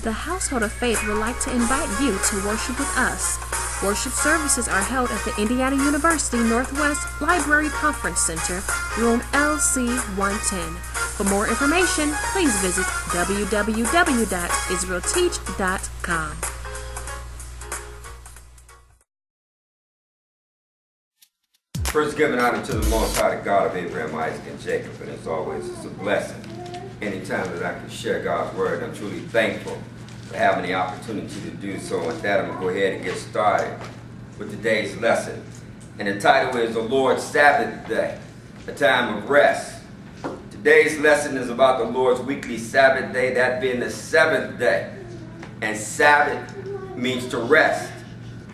The Household of Faith would like to invite you to worship with us. Worship services are held at the Indiana University Northwest Library Conference Center, room LC 110. For more information, please visit www.IsraelTeach.com. First, giving honor to the Most High, the God of Abraham, Isaac, and Jacob, and as always, it's a blessing. Anytime that I can share God's word, I'm truly thankful for having the opportunity to do so. With that, I'm going to go ahead and get started with today's lesson. And the title is The Lord's Sabbath Day, a time of rest. Today's lesson is about the Lord's weekly Sabbath day, that being the seventh day. And Sabbath means to rest.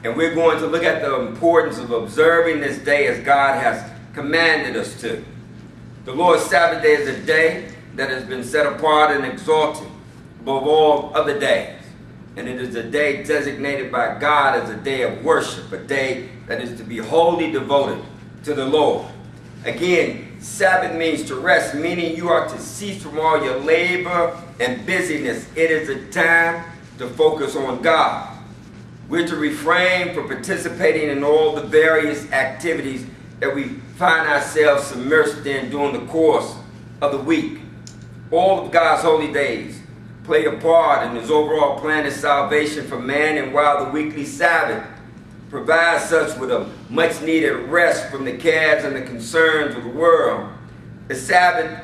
And we're going to look at the importance of observing this day as God has commanded us to. The Lord's Sabbath day is a day that has been set apart and exalted above all other days. And it is a day designated by God as a day of worship, a day that is to be wholly devoted to the Lord. Again, Sabbath means to rest, meaning you are to cease from all your labor and busyness. It is a time to focus on God. We're to refrain from participating in all the various activities that we find ourselves submersed in during the course of the week. All of God's holy days play a part in His overall plan of salvation for man, and while the weekly Sabbath provides us with a much-needed rest from the cares and the concerns of the world, the Sabbath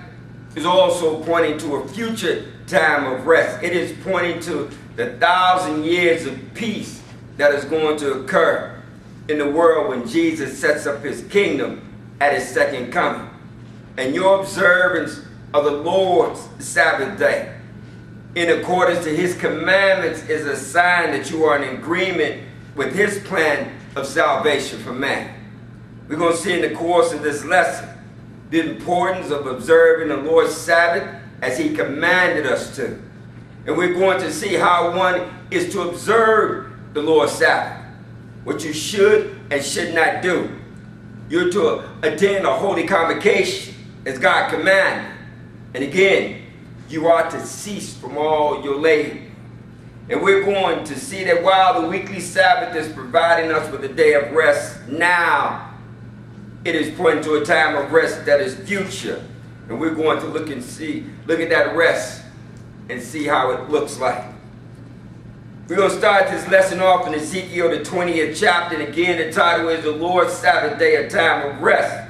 is also pointing to a future time of rest. It is pointing to the 1,000 years of peace that is going to occur in the world when Jesus sets up His kingdom at His second coming. And your observance of the Lord's Sabbath day, in accordance to His commandments, is a sign that you are in agreement with His plan of salvation for man. We're going to see in the course of this lesson the importance of observing the Lord's Sabbath as He commanded us to. And we're going to see how one is to observe the Lord's Sabbath, what you should and should not do. You're to attend a holy convocation as God commanded. And again, you are to cease from all your labor. And we're going to see that while the weekly Sabbath is providing us with a day of rest now, it is pointing to a time of rest that is future. And we're going to look at that rest and see how it looks like. We're going to start this lesson off in Ezekiel, the 20th chapter. And again, the title is The Lord's Sabbath Day, a time of rest.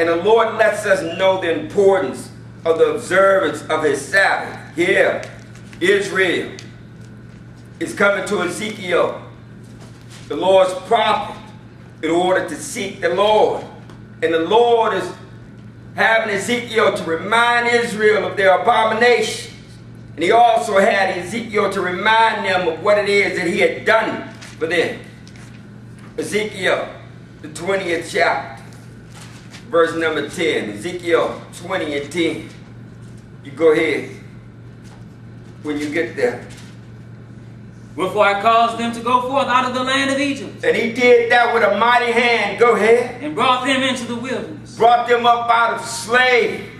And the Lord lets us know the importance of the observance of His Sabbath. Here, Israel is coming to Ezekiel, the Lord's prophet, in order to seek the Lord. And the Lord is having Ezekiel to remind Israel of their abominations. And He also had Ezekiel to remind them of what it is that He had done for them. Ezekiel, the 20th chapter, verse number 10. Ezekiel 20 and 10. You go ahead when you get there. Wherefore I caused them to go forth out of the land of Egypt. And He did that with a mighty hand. Go ahead. And brought them into the wilderness. Brought them up out of slavery.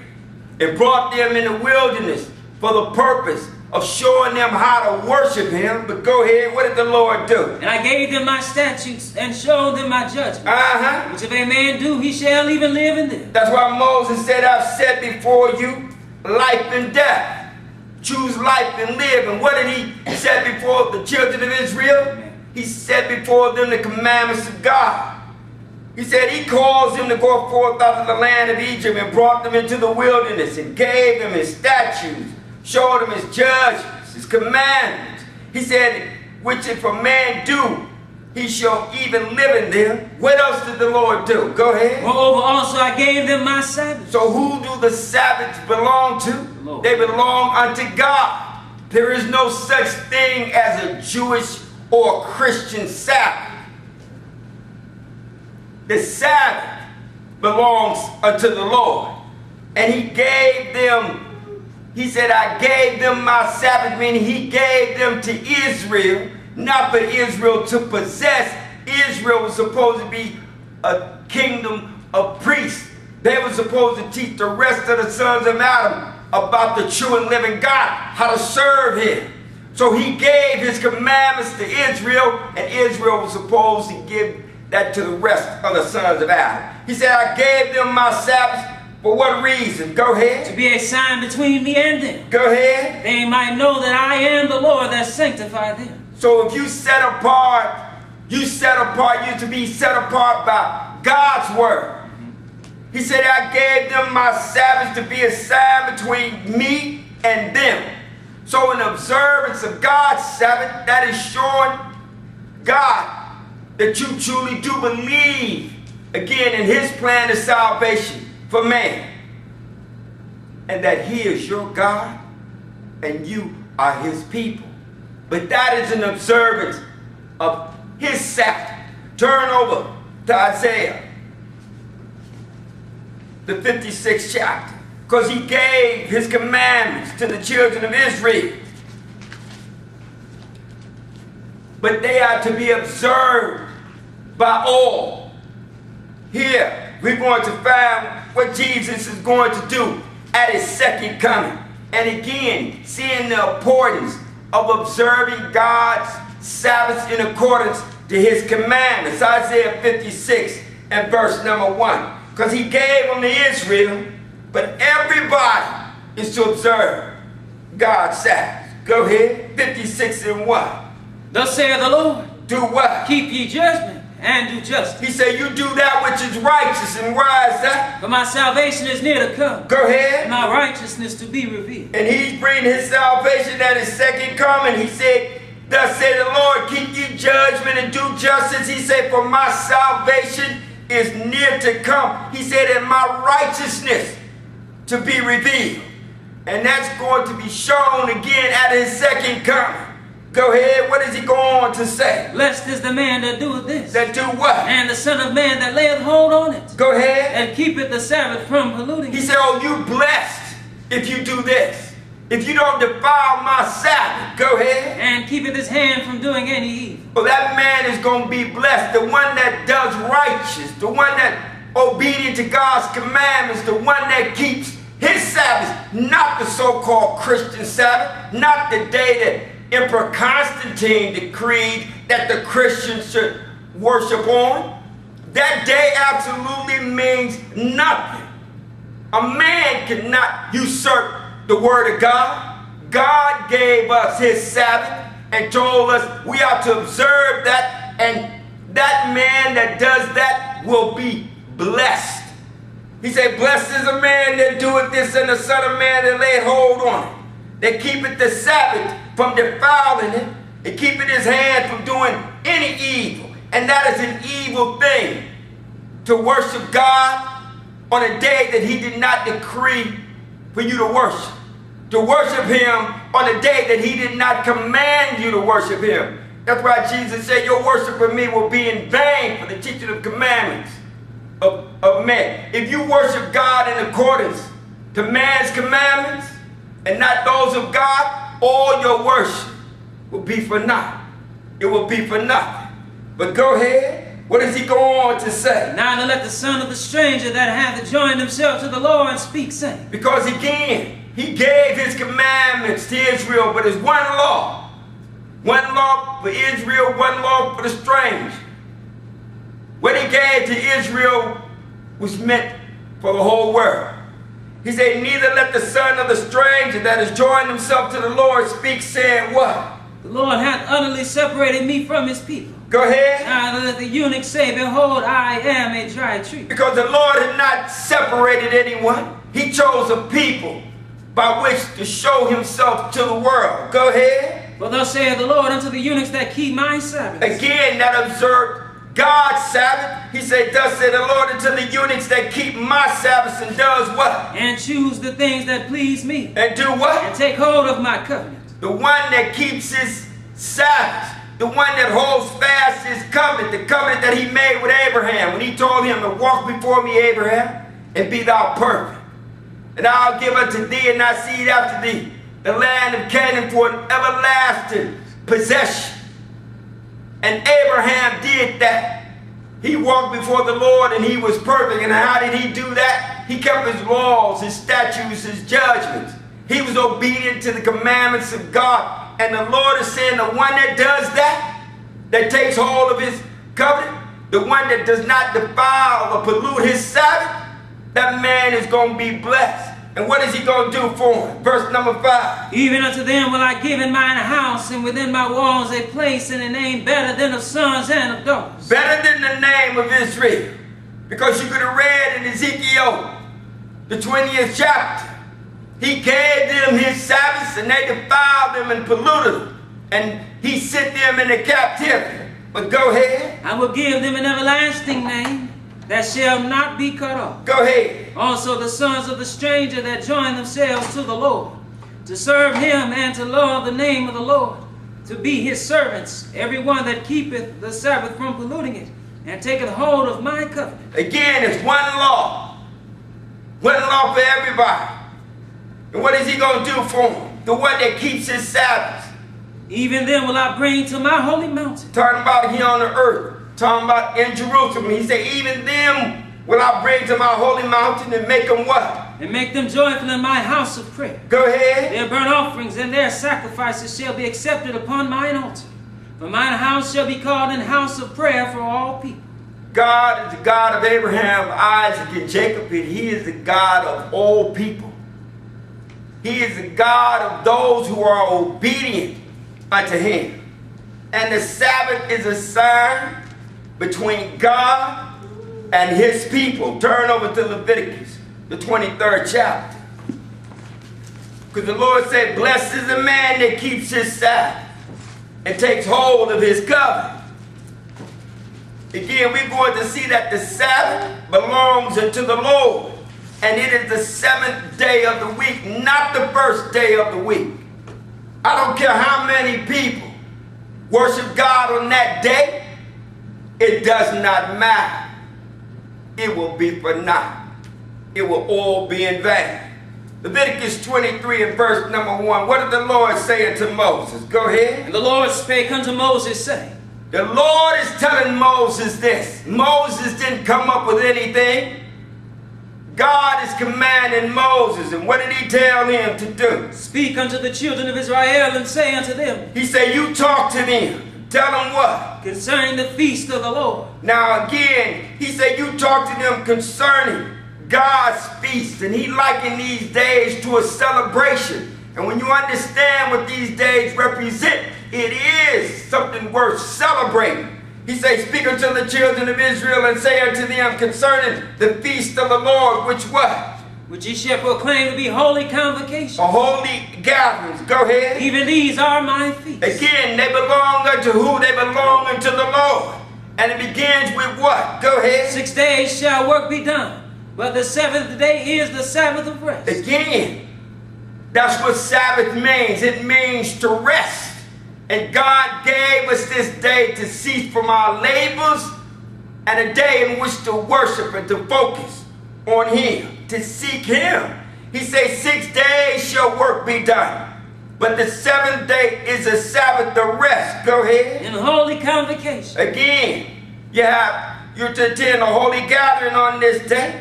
And brought them in the wilderness for the purpose of showing them how to worship Him. But go ahead, what did the Lord do? And I gave them my statutes and showed them my judgments. Which if a man do, he shall even live in them. That's why Moses said, I've set before you life and death. Choose life and live. And what did He set before the children of Israel? He set before them the commandments of God. He said He caused them to go forth out of the land of Egypt and brought them into the wilderness and gave them His statutes, showed them His judgments, His commandments. He said, which if a man do, he shall even live in them. What else did the Lord do? Go ahead. Moreover, also I gave them my Sabbath. So who do the Sabbaths belong to? Lord. They belong unto God. There is no such thing as a Jewish or Christian Sabbath. The Sabbath belongs unto the Lord. And He gave them, He said, I gave them my Sabbath, meaning He gave them to Israel, not for Israel to possess. Israel was supposed to be a kingdom of priests. They were supposed to teach the rest of the sons of Adam about the true and living God, how to serve Him. So he gave his commandments to Israel, and Israel was supposed to give that to the rest of the sons of Adam. He said, I gave them my Sabbath. For what reason? Go ahead. To be a sign between me and them. Go ahead. They might know that I am the Lord that sanctified them. So if you set apart, you to be set apart by God's word. He said, I gave them my Sabbath to be a sign between me and them. So in observance of God's Sabbath, that is showing God that you truly do believe, again, in his plan of salvation for man. And that he is your God and you are his people. But that is an observance of his Sabbath. Turn over to Isaiah, the 56th chapter. Because he gave his commandments to the children of Israel. But they are to be observed by all. Here, we're going to find what Jesus is going to do at his second coming. And again, seeing the importance of observing God's Sabbath in accordance to his commandments. Isaiah 56 and verse number 1. Because he gave them to Israel, but everybody is to observe God's Sabbath. Go ahead, 56 and 1. Thus saith the Lord. Do what? Keep ye judgment and do justice. He said, you do that which is righteous. And why is that? For my salvation is near to come. Go ahead. And my righteousness to be revealed. And he's bringing his salvation at his second coming. He said, thus saith the Lord, keep ye judgment and do justice. He said, for my salvation is near to come. He said, and my righteousness to be revealed. And that's going to be shown again at his second coming. Go ahead. What is he going to say? Blessed is the man that doeth this. That do what? And the son of man that layeth hold on it. Go ahead. And keepeth the Sabbath from polluting it. He said, oh, you blessed if you do this. If you don't defile my Sabbath. Go ahead. And keepeth his hand from doing any evil. Well, that man is going to be blessed. The one that does righteous. The one that obedient to God's commandments. The one that keeps his Sabbath. Not the so-called Christian Sabbath. Not the day that Emperor Constantine decreed that the Christians should worship on. That day absolutely means nothing. A man cannot usurp the word of God. God gave us his Sabbath and told us we are to observe that, and that man that does that will be blessed. He said, blessed is a man that doeth this, and the son of man that laid hold on it, that keepeth the Sabbath from defiling it, and keeping his hand from doing any evil. And that is an evil thing, to worship God on a day that he did not decree for you to worship. To worship him on a day that he did not command you to worship him. That's why Jesus said, your worship of me will be in vain for the teaching of commandments of men. If you worship God in accordance to man's commandments and not those of God, all your worship will be for naught. It will be for nothing. But go ahead. What does he go on to say? Now to let the son of the stranger that hath joined himself to the Lord speak, saying. Because again, he gave his commandments to Israel, but it's one law. One law for Israel, one law for the stranger. What he gave to Israel was meant for the whole world. He said, neither let the son of the stranger that has joined himself to the Lord speak, saying what? The Lord hath utterly separated me from his people. Go ahead. Now let the eunuch say, behold, I am a dry tree. Because the Lord had not separated anyone. He chose a people by which to show himself to the world. Go ahead. For thus saith the Lord unto the eunuchs that keep my Sabbath. Again, that observed God's Sabbath. He said, thus said the Lord unto the eunuchs that keep my Sabbaths, and does what? And choose the things that please me. And do what? And take hold of my covenant. The one that keeps his Sabbath. The one that holds fast his covenant. The covenant that he made with Abraham. When he told him to walk before me, Abraham, and be thou perfect. And I'll give unto thee and thy seed after thee the land of Canaan for an everlasting possession. And Abraham did that. He walked before the Lord and he was perfect. And how did he do that? He kept his laws, his statutes, his judgments. He was obedient to the commandments of God And the Lord is saying the one that does that, that takes hold of his covenant, the one that does not defile or pollute his Sabbath, that man is going to be blessed. And what is he going to do for him? Verse number 5. Even unto them will I give in mine house, and within my walls a place and a name better than of sons and of daughters. Better than the name of Israel. Because you could have read in Ezekiel, the 20th chapter, he gave them his Sabbaths and they defiled them and polluted them. And he sent them into captivity. But go ahead. I will give them an everlasting name that shall not be cut off. Go ahead. Also the sons of the stranger that join themselves to the Lord, to serve him and to love the name of the Lord, to be his servants, every one that keepeth the Sabbath from polluting it, and taketh hold of my covenant. Again, it's one law. One law for everybody. And what is he going to do for them? The one that keeps his Sabbath. Even then will I bring to my holy mountain. Talking about here on the earth. Talking about in Jerusalem. He said, even them will I bring to my holy mountain and make them what? And make them joyful in my house of prayer. Go ahead. Their burnt offerings and their sacrifices shall be accepted upon mine altar. For mine house shall be called an house of prayer for all people. God is the God of Abraham, Isaac, and Jacob, and he is the God of all people. He is the God of those who are obedient unto him. And the Sabbath is a sign between God and his people. Turn over to Leviticus, the 23rd chapter. Because the Lord said, blessed is the man that keeps his Sabbath and takes hold of his covenant. Again, we're going to see that the Sabbath belongs unto the Lord. And it is the 7th day of the week, not the first day of the week. I don't care how many people worship God on that day. It does not matter. It will be for naught. It will all be in vain. Leviticus 23 and verse number 1. What did the Lord say unto Moses? Go ahead. And the Lord spake unto Moses, saying, the Lord is telling Moses this. Moses didn't come up with anything. God is commanding Moses. And what did he tell him to do? Speak unto the children of Israel and say unto them. He said, you talk to them. Tell them what? Concerning the feast of the Lord. Now again, he said you talk to them concerning God's feast. And he likened these days to a celebration. And when you understand what these days represent, it is something worth celebrating. He says, speak unto the children of Israel and say unto them concerning the feast of the Lord, which what? Which ye shall proclaim to be holy convocations. A holy gatherings. Go ahead. Even these are my feasts. Again, they belong unto who? They belong unto the Lord. And it begins with what? Go ahead. 6 days shall work be done, but the 7th day is the Sabbath of rest. Again, that's what Sabbath means. It means to rest. And God gave us this day to cease from our labors and a day in which to worship and to focus on him, to seek him. He says 6 days shall work be done, but the 7th day is a Sabbath of rest. Go ahead. In holy convocation. Again, you're to attend a holy gathering on this day.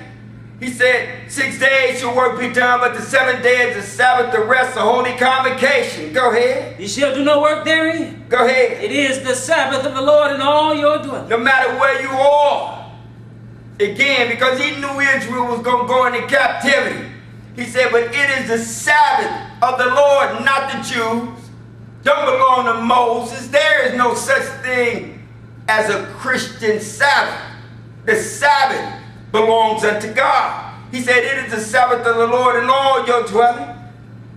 He said 6 days shall work be done, but the 7th day is the Sabbath of rest, a holy convocation. Go ahead. You shall do no work therein. Go ahead. It is the Sabbath of the Lord in all your dwellings. No matter where you are. Again, because he knew Israel was going to go into captivity. He said, but it is the Sabbath of the Lord, not the Jews. Don't belong to Moses. There is no such thing as a Christian Sabbath. The Sabbath belongs unto God. He said, it is the Sabbath of the Lord in all your dwelling.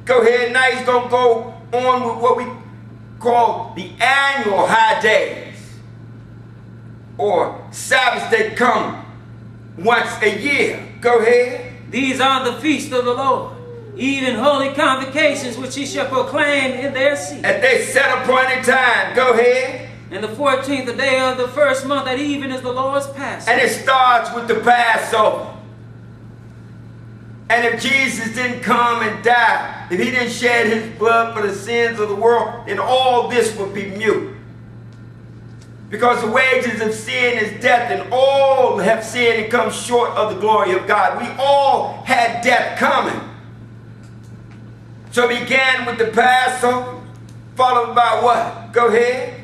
Go ahead. Now he's going to go on with what we call the annual high days, or Sabbaths that come once a year. Go ahead. These are the feasts of the Lord, even holy convocations which he shall proclaim in their seat. At their set appointed time. Go ahead. And the 14th day of the first month at even is the Lord's Passover. And it starts with the Passover. And if Jesus didn't come and die, if he didn't shed his blood for the sins of the world, then all this would be mute. Because the wages of sin is death, and all have sinned and come short of the glory of God. We all had death coming. So it began with the Passover. followed by what? Go ahead.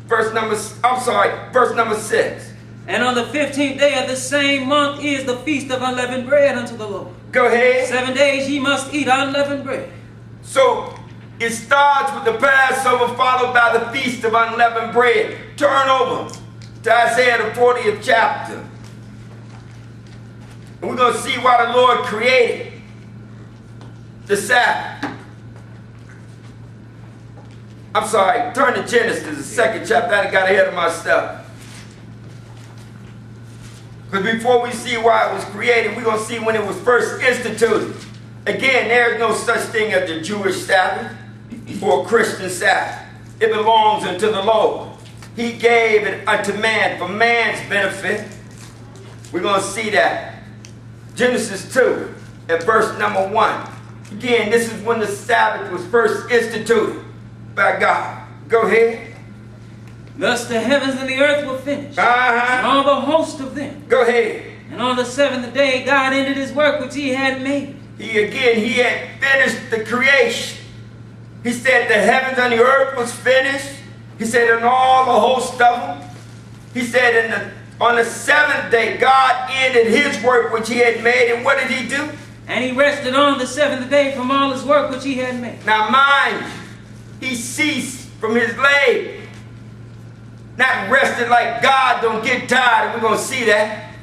Verse number 6. And on the 15th day of the same month is the feast of unleavened bread unto the Lord. Go ahead. 7 days ye must eat unleavened bread. So it starts with the Passover, followed by the Feast of Unleavened Bread. Turn over to Isaiah the 40th chapter. And we're going to see why the Lord created the Sabbath. I'm sorry, turn to Genesis, the second chapter. I got ahead of myself. Because before we see why it was created, we're going to see when it was first instituted. Again, there is no such thing as the Jewish Sabbath or a Christian Sabbath. It belongs unto the Lord. He gave it unto man for man's benefit. We're going to see that. Genesis 2 at verse number 1. Again, this is when the Sabbath was first instituted by God. Go ahead. Thus the heavens and the earth were finished, and all the host of them. Go ahead. And on the 7th day God ended his work which he had made. He had finished the creation. He said the heavens and the earth was finished. He said, and all the host of them. He said, on the 7th day, God ended his work which he had made. And what did he do? And he rested on the 7th day from all his work which he had made. Now mind you, he ceased from his labor. Not rested like God don't get tired, and we're going to see that.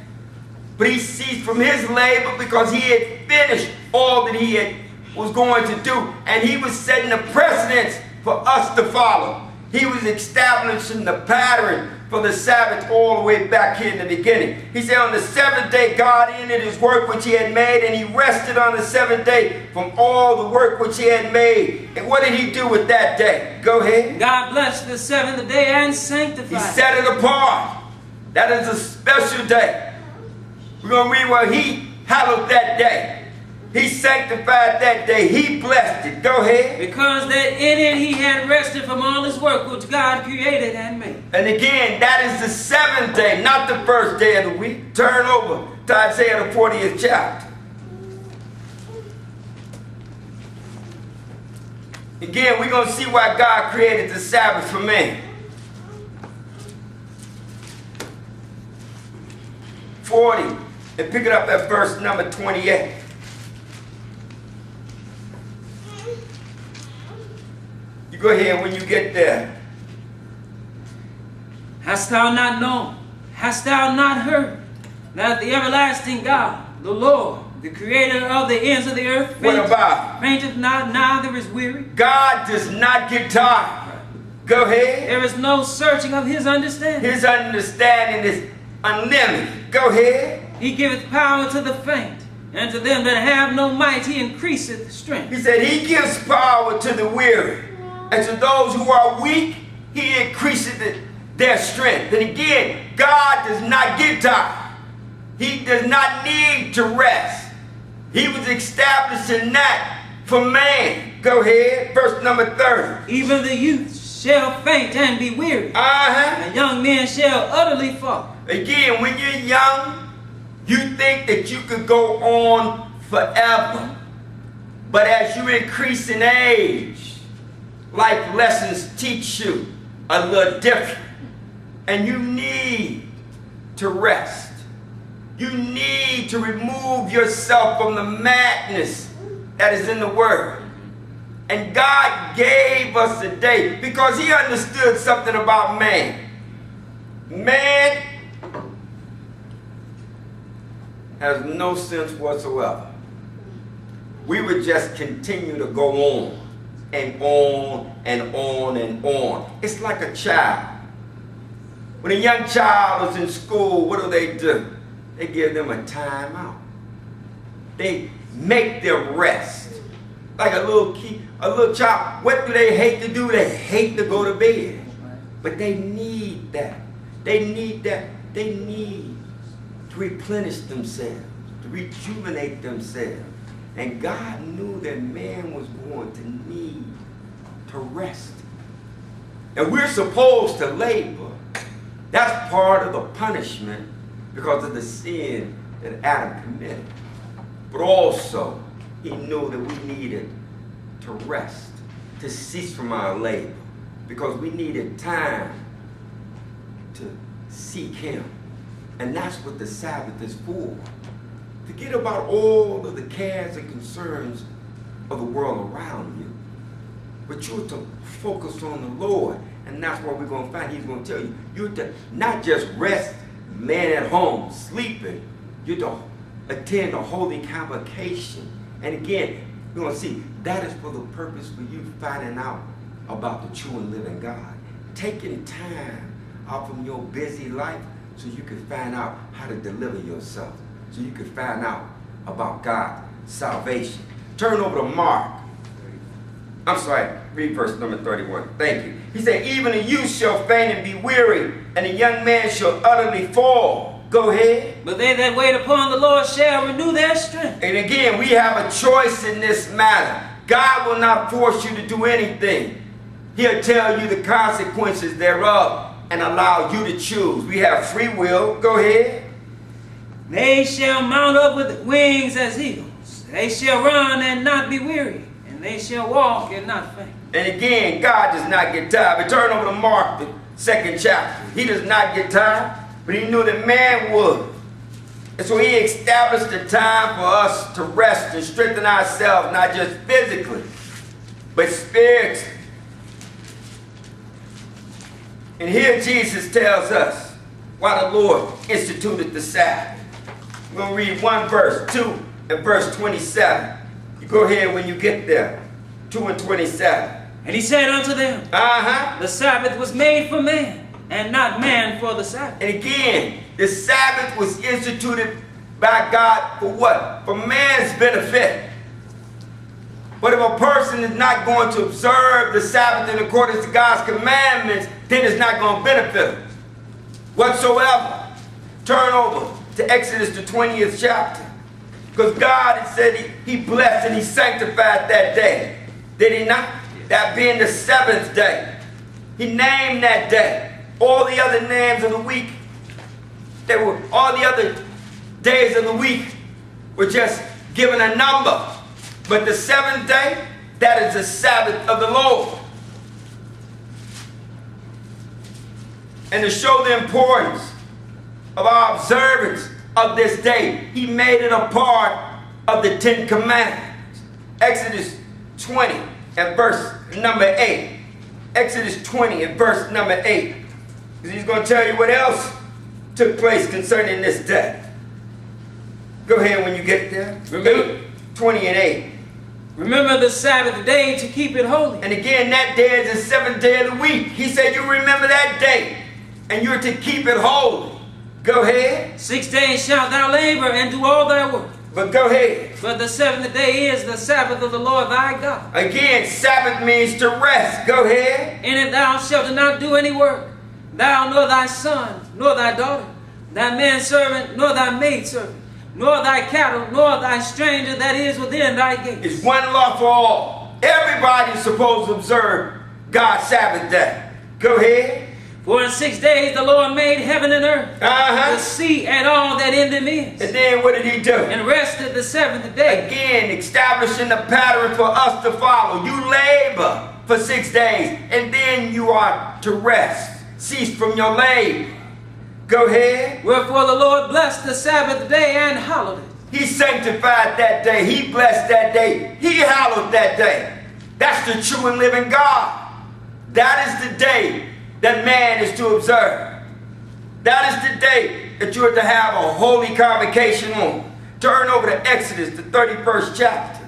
But he ceased from his labor because he had finished all that he was going to do. And he was setting a precedence for us to follow. He was establishing the pattern for the Sabbath all the way back here in the beginning. He said on the 7th day God ended his work which he had made, and he rested on the 7th day from all the work which he had made. And what did he do with that day? Go ahead. God blessed the 7th day and sanctified it. He set it apart. That is a special day. We're going to read where he hallowed that day. He sanctified that day. He blessed it. Go ahead. Because that in it he had rested from all his work which God created and made. And again, that is the 7th day, not the first day of the week. Turn over to Isaiah the 40th chapter. Again, we're going to see why God created the Sabbath for man. 40, and pick it up at verse number 28. You go ahead when you get there. Hast thou not known? Hast thou not heard that the everlasting God, the Lord, the creator of the ends of the earth, fainteth not, neither is weary? God does not get tired. Go ahead. There is no searching of his understanding. His understanding is unlimited. Go ahead. He giveth power to the faint, and to them that have no might he increaseth strength. He said he gives power to the weary, and to those who are weak, he increases their strength. And again, God does not get tired. He does not need to rest. He was establishing that for man. Go ahead, verse number 30. Even the youth shall faint and be weary, and young men shall utterly fall. Again, when you're young, you think that you could go on forever. But as you increase in age, life lessons teach you a little different. And you need to rest. You need to remove yourself from the madness that is in the world. And God gave us a day because he understood something about man. Man has no sense whatsoever. We would just continue to go on and on and on and on. It's like a child. When a young child is in school, what do? They give them a time out. They make them rest. Like a little child, what do they hate to do? They hate to go to bed. But they need that. They need that. They need to replenish themselves, to rejuvenate themselves. And God knew that man was going to need to rest. And we're supposed to labor. That's part of the punishment because of the sin that Adam committed. But also, he knew that we needed to rest. to cease from our labor because we needed time to seek him. And that's what the Sabbath is for. Forget about all of the cares and concerns of the world around you. But you're to focus on the Lord. And that's what we're going to find. He's going to tell you. You're to not just rest, man at home, sleeping. You're to attend a holy convocation. And again, we're going to see that is for the purpose for you finding out about the true and living God. Taking time out from your busy life so you can find out how to deliver yourself. So you can find out about God's salvation. Turn over to Mark. I'm sorry, read verse number 31. Thank you. He said, even a youth shall faint and be weary, and a young man shall utterly fall. Go ahead. But they that wait upon the Lord shall renew their strength. And again, we have a choice in this matter. God will not force you to do anything. He'll tell you the consequences thereof and allow you to choose. We have free will. Go ahead. They shall mount up with wings as eagles. They shall run and not be weary, and they shall walk and not faint. And again, God does not get tired. But turn over to Mark, the 2nd chapter. He does not get tired, but he knew that man would. And so he established a time for us to rest and strengthen ourselves, not just physically, but spiritually. And here Jesus tells us why the Lord instituted the Sabbath. We're going to read one verse, 2 and verse 27. You go ahead when you get there. 2 and 27. And he said unto them, the Sabbath was made for man, and not man for the Sabbath. And again, the Sabbath was instituted by God for what? For man's benefit. But if a person is not going to observe the Sabbath in accordance to God's commandments, then it's not going to benefit him whatsoever. Turn over to Exodus the 20th chapter. Because God had said he blessed and he sanctified that day. Did he not? That being the 7th day. He named that day. All the other names of the week, all the other days of the week were just given a number. But the 7th day, that is the Sabbath of the Lord. And to show the importance of our observance of this day, he made it a part of the 10 commandments. Exodus 20 and verse number 8. Exodus 20 and verse number 8. Because he's going to tell you what else took place concerning this day. Go ahead when you get there. Remember 20 and 8. Remember the Sabbath day to keep it holy. And again, that day is the 7th day of the week. He said you remember that day, and you're to keep it holy. Go ahead. 6 days shalt thou labor and do all thy work. But go ahead. But the 7th day is the Sabbath of the Lord thy God. Again, Sabbath means to rest. Go ahead. In it thou shalt not do any work, thou nor thy son, nor thy daughter, thy manservant, nor thy maidservant, nor thy cattle, nor thy stranger that is within thy gates. It's one law for all. Everybody's supposed to observe God's Sabbath day. Go ahead. For in 6 days the Lord made heaven and earth, the sea and all that in them is. And then what did he do? And rested the 7th day. Again, establishing a pattern for us to follow. You labor for 6 days, and then you are to rest. Cease from your labor. Go ahead. Wherefore the Lord blessed the Sabbath day and hallowed it. He sanctified that day. He blessed that day. He hallowed that day. That's the true and living God. That is the day that man is to observe. That is the day that you are to have a holy convocation on. Turn over to Exodus, the 31st chapter.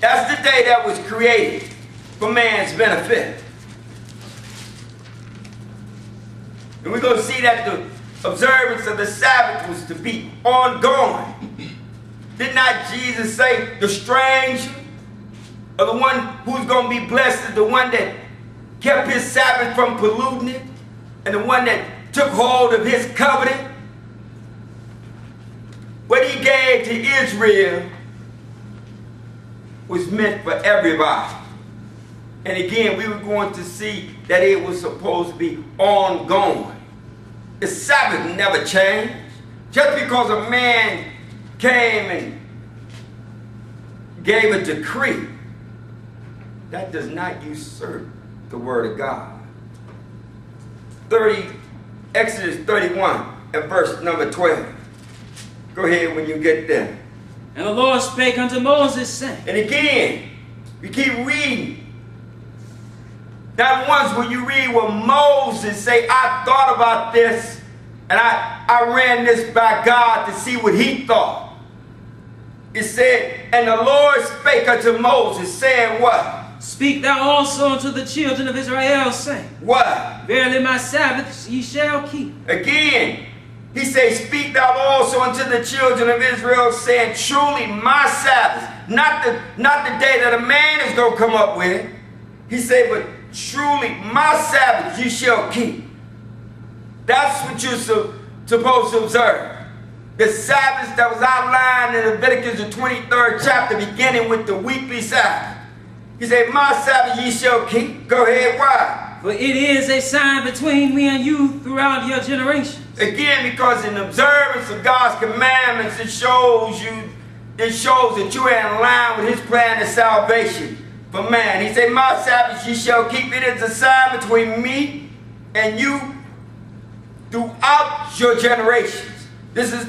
That's the day that was created for man's benefit. And we're going to see that the observance of the Sabbath was to be ongoing. Did not Jesus say the stranger, or the one who's going to be blessed, is the one that kept his Sabbath from polluting it, and the one that took hold of his covenant? What he gave to Israel was meant for everybody. And again, we were going to see that it was supposed to be ongoing. The Sabbath never changed. Just because a man came and gave a decree, that does not usurp the word of God. Exodus 31 and verse number 12. Go ahead when you get there. And the Lord spake unto Moses, saying. And again, we keep reading. Not once will you read where Moses say, I thought about this, and I ran this by God to see what he thought. It said, and the Lord spake unto Moses, saying what? Speak thou also unto the children of Israel, saying. What? Verily my Sabbaths ye shall keep. Again, he says, speak thou also unto the children of Israel, saying, truly my Sabbath, not the day that a man is going to come up with. He said, but truly my Sabbath you shall keep. That's what you're supposed to observe. The Sabbath that was outlined in Leviticus the 23rd chapter, beginning with the weekly Sabbath. He said, my Sabbath ye shall keep. Go ahead, why? For it is a sign between me and you throughout your generations. Again, because in observance of God's commandments, it shows that you are in line with his plan of salvation for man. He said, my Sabbath ye shall keep. It is a sign between me and you throughout your generations. This is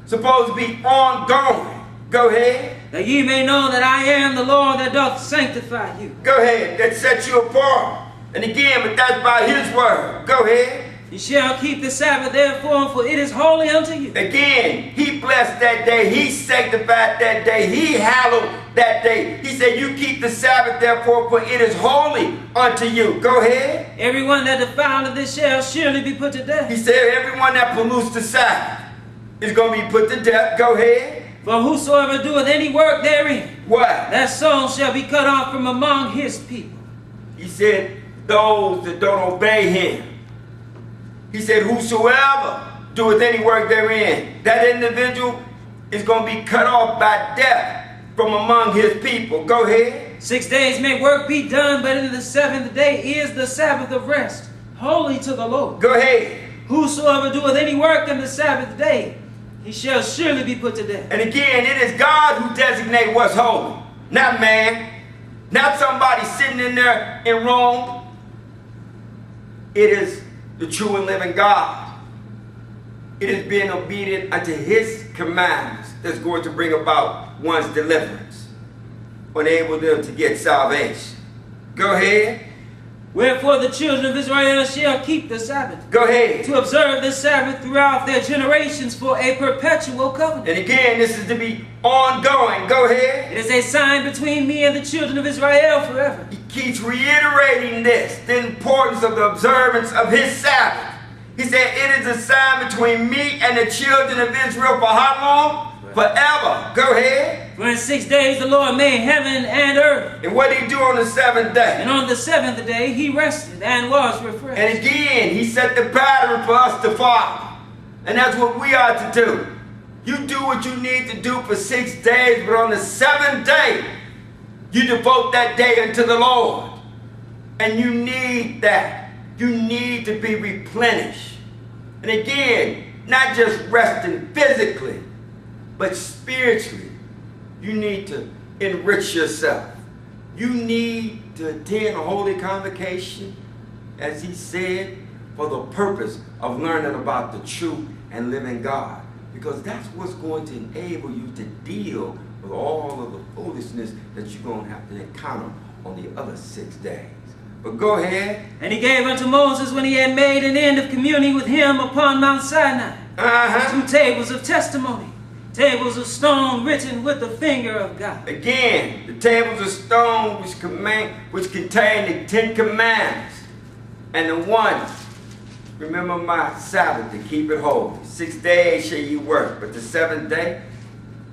supposed to be ongoing. Go ahead. That ye may know that I am the Lord that doth sanctify you. Go ahead. That sets you apart. And again, but that's by his word. Go ahead. You shall keep the Sabbath therefore, for it is holy unto you. Again, he blessed that day. He sanctified that day. He hallowed that day. He said, you keep the Sabbath therefore, for it is holy unto you. Go ahead. Everyone that defileth this shall surely be put to death. He said, everyone that pollutes the Sabbath is going to be put to death. Go ahead. For whosoever doeth any work therein, what? That soul shall be cut off from among his people. He said, those that don't obey him. He said, whosoever doeth any work therein, that individual is going to be cut off by death from among his people. Go ahead. 6 days may work be done, but in the seventh day is the Sabbath of rest, holy to the Lord. Go ahead. Whosoever doeth any work in the Sabbath day, he shall surely be put to death. And again, it is God who designates what's holy, not man, not somebody sitting in there in Rome. It is the true and living God. It is being obedient unto his commandments that's going to bring about one's deliverance, enable them to get salvation. Go ahead. Wherefore the children of Israel shall keep the Sabbath. Go ahead. To observe the Sabbath throughout their generations for a perpetual covenant. And again, this is to be ongoing. Go ahead. It is a sign between me and the children of Israel forever. He keeps reiterating this, the importance of the observance of his Sabbath. He said, it is a sign between me and the children of Israel for how long? Forever. Go ahead. For in 6 days the Lord made heaven and earth. And what did he do on the seventh day? And on the seventh day he rested and was refreshed. And again, he set the pattern for us to follow. And that's what we are to do. You do what you need to do for 6 days, but on the seventh day, you devote that day unto the Lord. And you need that. You need to be replenished. And again, not just resting physically, but spiritually. You need to enrich yourself. You need to attend a holy convocation, as he said, for the purpose of learning about the true and living God. Because that's what's going to enable you to deal with all of the foolishness that you're going to have to encounter on the other 6 days. But go ahead. And he gave unto Moses, when he had made an end of communing with him upon Mount Sinai, 2 tables of testimony, tables of stone written with the finger of God. Again, the tables of stone which contain the 10 commandments. And the one, remember my Sabbath to keep it holy. 6 days shall you work, but the seventh day,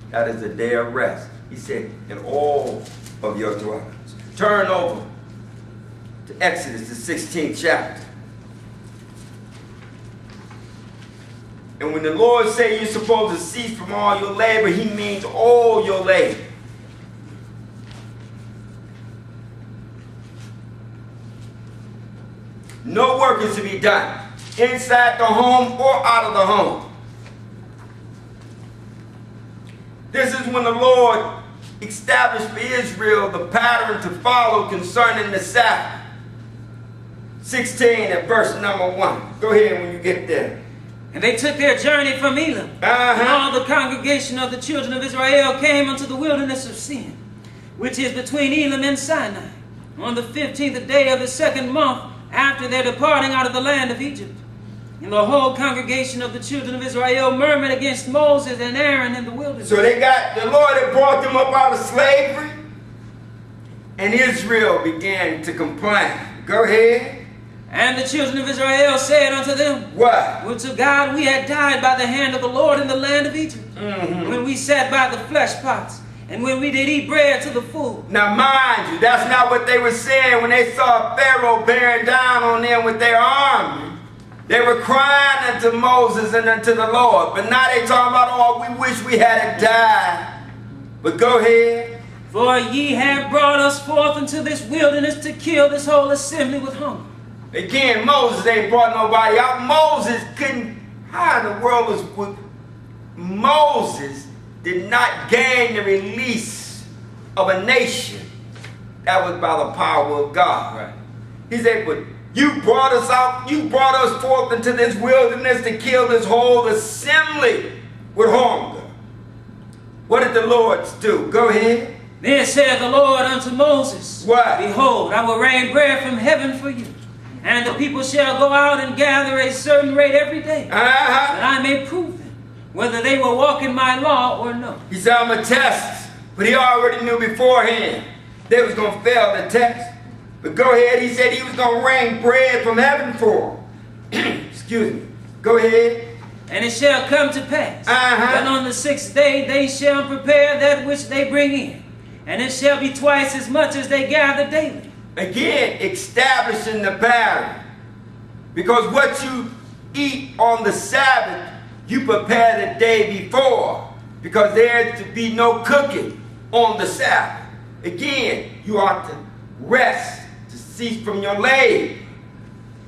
that is a day of rest. He said, in all of your dwellings. Turn over to Exodus, the 16th chapter. And when the Lord say you're supposed to cease from all your labor, he means all your labor. No work is to be done inside the home or out of the home. This is when the Lord established for Israel the pattern to follow concerning the Sabbath. 16 at verse number 1. Go ahead when you get there. And they took their journey from Elim. And all the congregation of the children of Israel came unto the wilderness of Sin, which is between Elim and Sinai, on the 15th day of the 2nd month after their departing out of the land of Egypt. And the whole congregation of the children of Israel murmured against Moses and Aaron in the wilderness. So the Lord had brought them up out of slavery, and Israel began to complain. Go ahead. And the children of Israel said unto them, what? Would to God we had died by the hand of the Lord in the land of Egypt, when we sat by the flesh pots, and when we did eat bread to the full. Now mind you, that's not what they were saying when they saw Pharaoh bearing down on them with their army. They were crying unto Moses and unto the Lord. But now they talking about, oh, we wish we had died. But go ahead. For ye have brought us forth into this wilderness to kill this whole assembly with hunger. Again, Moses ain't brought nobody out. Moses couldn't, how in the world was, Moses did not gain the release of a nation. That was by the power of God. Right. He said, but you brought us out, you brought us forth into this wilderness to kill this whole assembly with hunger. What did the Lord do? Go ahead. Then said the Lord unto Moses, what? Behold, I will rain bread from heaven for you. And the people shall go out and gather a certain rate every day, that I may prove them, whether they will walk in my law or no. He said, I'm a test. But he already knew beforehand they was going to fail the test. But go ahead, he said he was going to rain bread from heaven for them. Excuse me. Go ahead. And it shall come to pass that on the 6th day they shall prepare that which they bring in. And it shall be twice as much as they gather daily. Again, establishing the pattern. Because what you eat on the Sabbath, you prepare the day before. Because there is to be no cooking on the Sabbath. Again, you ought to rest, to cease from your labor.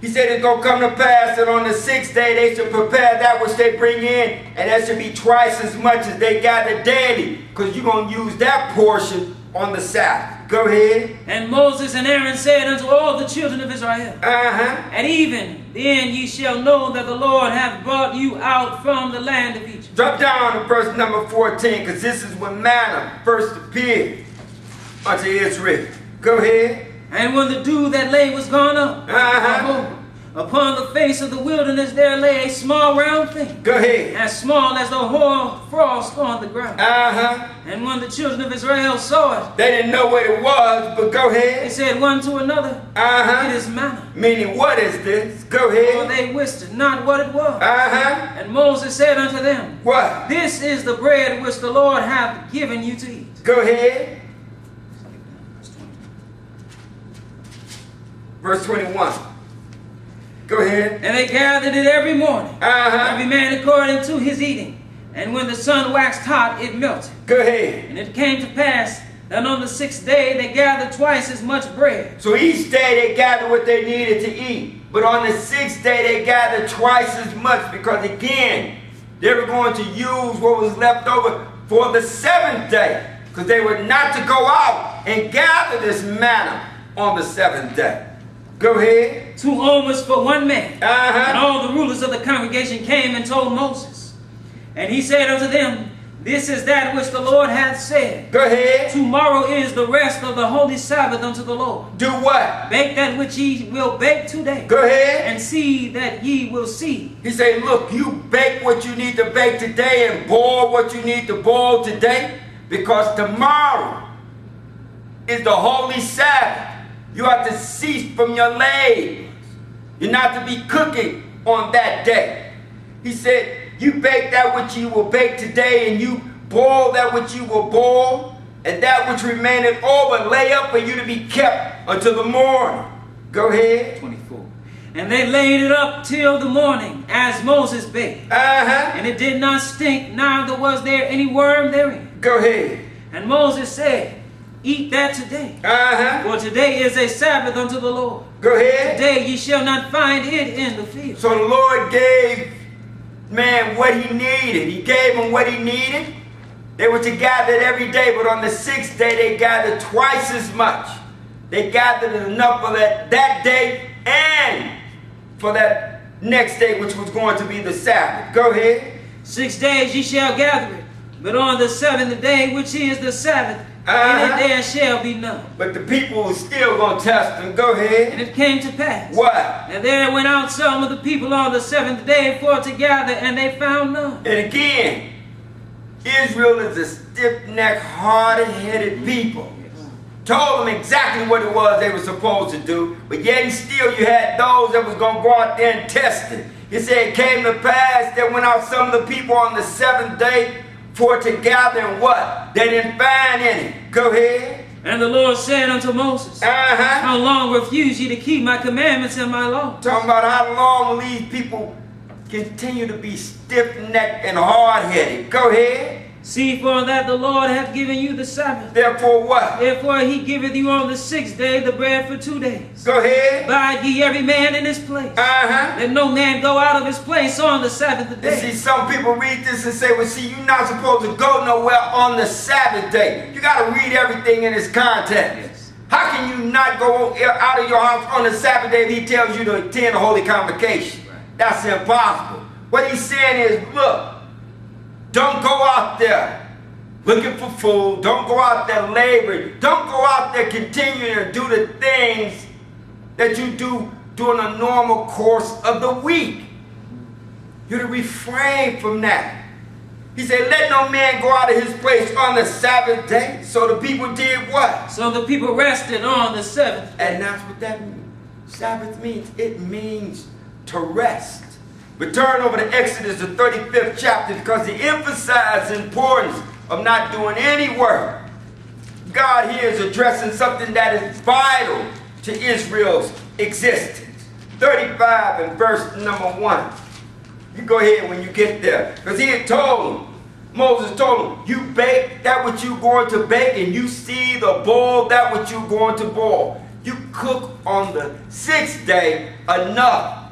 He said it's going to come to pass that on the 6th day they should prepare that which they bring in, and that should be twice as much as they gather daily, because you're going to use that portion on the Sabbath. Go ahead. And Moses and Aaron said unto all the children of Israel, And even then ye shall know that the Lord hath brought you out from the land of Egypt. Drop down to verse number 14, because this is when manna first appeared unto Israel. Go ahead. And when the dew that lay was gone up, behold, upon the face of the wilderness there lay a small round thing. Go ahead. As small as the hoar frost on the ground. And when the children of Israel saw it, they didn't know what it was, but go ahead. They said one to another, It is manna. Meaning, what is this? Go ahead. For they wist not what it was. And Moses said unto them, What? This is the bread which the Lord hath given you to eat. Go ahead. Verse 21. Go ahead. And they gathered it every morning, every man according to his eating. And when the sun waxed hot, it melted. Go ahead. And it came to pass that on the 6th day they gathered twice as much bread. So each day they gathered what they needed to eat. But on the 6th day they gathered twice as much, because again, they were going to use what was left over for the 7th day. Because they were not to go out and gather this manna on the 7th day. Go ahead. 2 omers for one man. And all the rulers of the congregation came and told Moses. And he said unto them, This is that which the Lord hath said. Go ahead. Tomorrow is the rest of the holy Sabbath unto the Lord. Do what? Bake that which ye will bake today. Go ahead. And see that ye will see. He said, look, you bake what you need to bake today and boil what you need to boil today, because tomorrow is the holy Sabbath. You have to cease from your labors. You're not to be cooking on that day. He said, you bake that which you will bake today, and you boil that which you will boil, and that which remaineth over lay up for you to be kept until the morning. Go ahead. 24. And they laid it up till the morning, as Moses bade. And it did not stink, neither was there any worm therein. Go ahead. And Moses said, Eat that today. For today is a Sabbath unto the Lord. Go ahead. Today ye shall not find it in the field. So the Lord gave man what he needed. He gave him what he needed. They were to gather every day, but on the sixth day they gathered twice as much. They gathered enough for that day and for that next day, which was going to be the Sabbath. Go ahead. 6 days ye shall gather it, but on the seventh day, which is the Sabbath, in it there shall be none. But the people were still going to test them. Go ahead. And it came to pass. What? And there went out some of the people on the seventh day for to gather, and they found none. And again, Israel is a stiff-necked, hard-headed people. Told them exactly what it was they were supposed to do, but yet and still you had those that was going to go out there and test it. He said, it came to pass that went out some of the people on the seventh day for to gather, and what? They didn't find any. Go ahead. And the Lord said unto Moses, How long refuse ye to keep my commandments and my law? Talking about how long will these people continue to be stiff-necked and hard-headed. Go ahead. See, for that the Lord hath given you the Sabbath. Therefore what? Therefore he giveth you on the sixth day the bread for 2 days. Go ahead. Abide ye every man in his place. Let no man go out of his place on the Sabbath day. And see, some people read this and say, well, see, you're not supposed to go nowhere on the Sabbath day. You got to read everything in its context. Yes. How can you not go out of your house on the Sabbath day if he tells you to attend a holy convocation? Right. That's impossible. What he's saying is, look, don't go out there looking for food. Don't go out there laboring. Don't go out there continuing to do the things that you do during a normal course of the week. You're to refrain from that. He said, let no man go out of his place on the Sabbath day. So the people did what? So the people rested on the seventh day. And that's what that means. Sabbath means. It means to rest. But turn over to Exodus, the 35th chapter, because he emphasized the importance of not doing any work. God here is addressing something that is vital to Israel's existence. 35 and verse number 1. You go ahead when you get there. Because he had told them, Moses told them, you bake that which you're going to bake, and you see the boil that which you're going to boil. You cook on the sixth day enough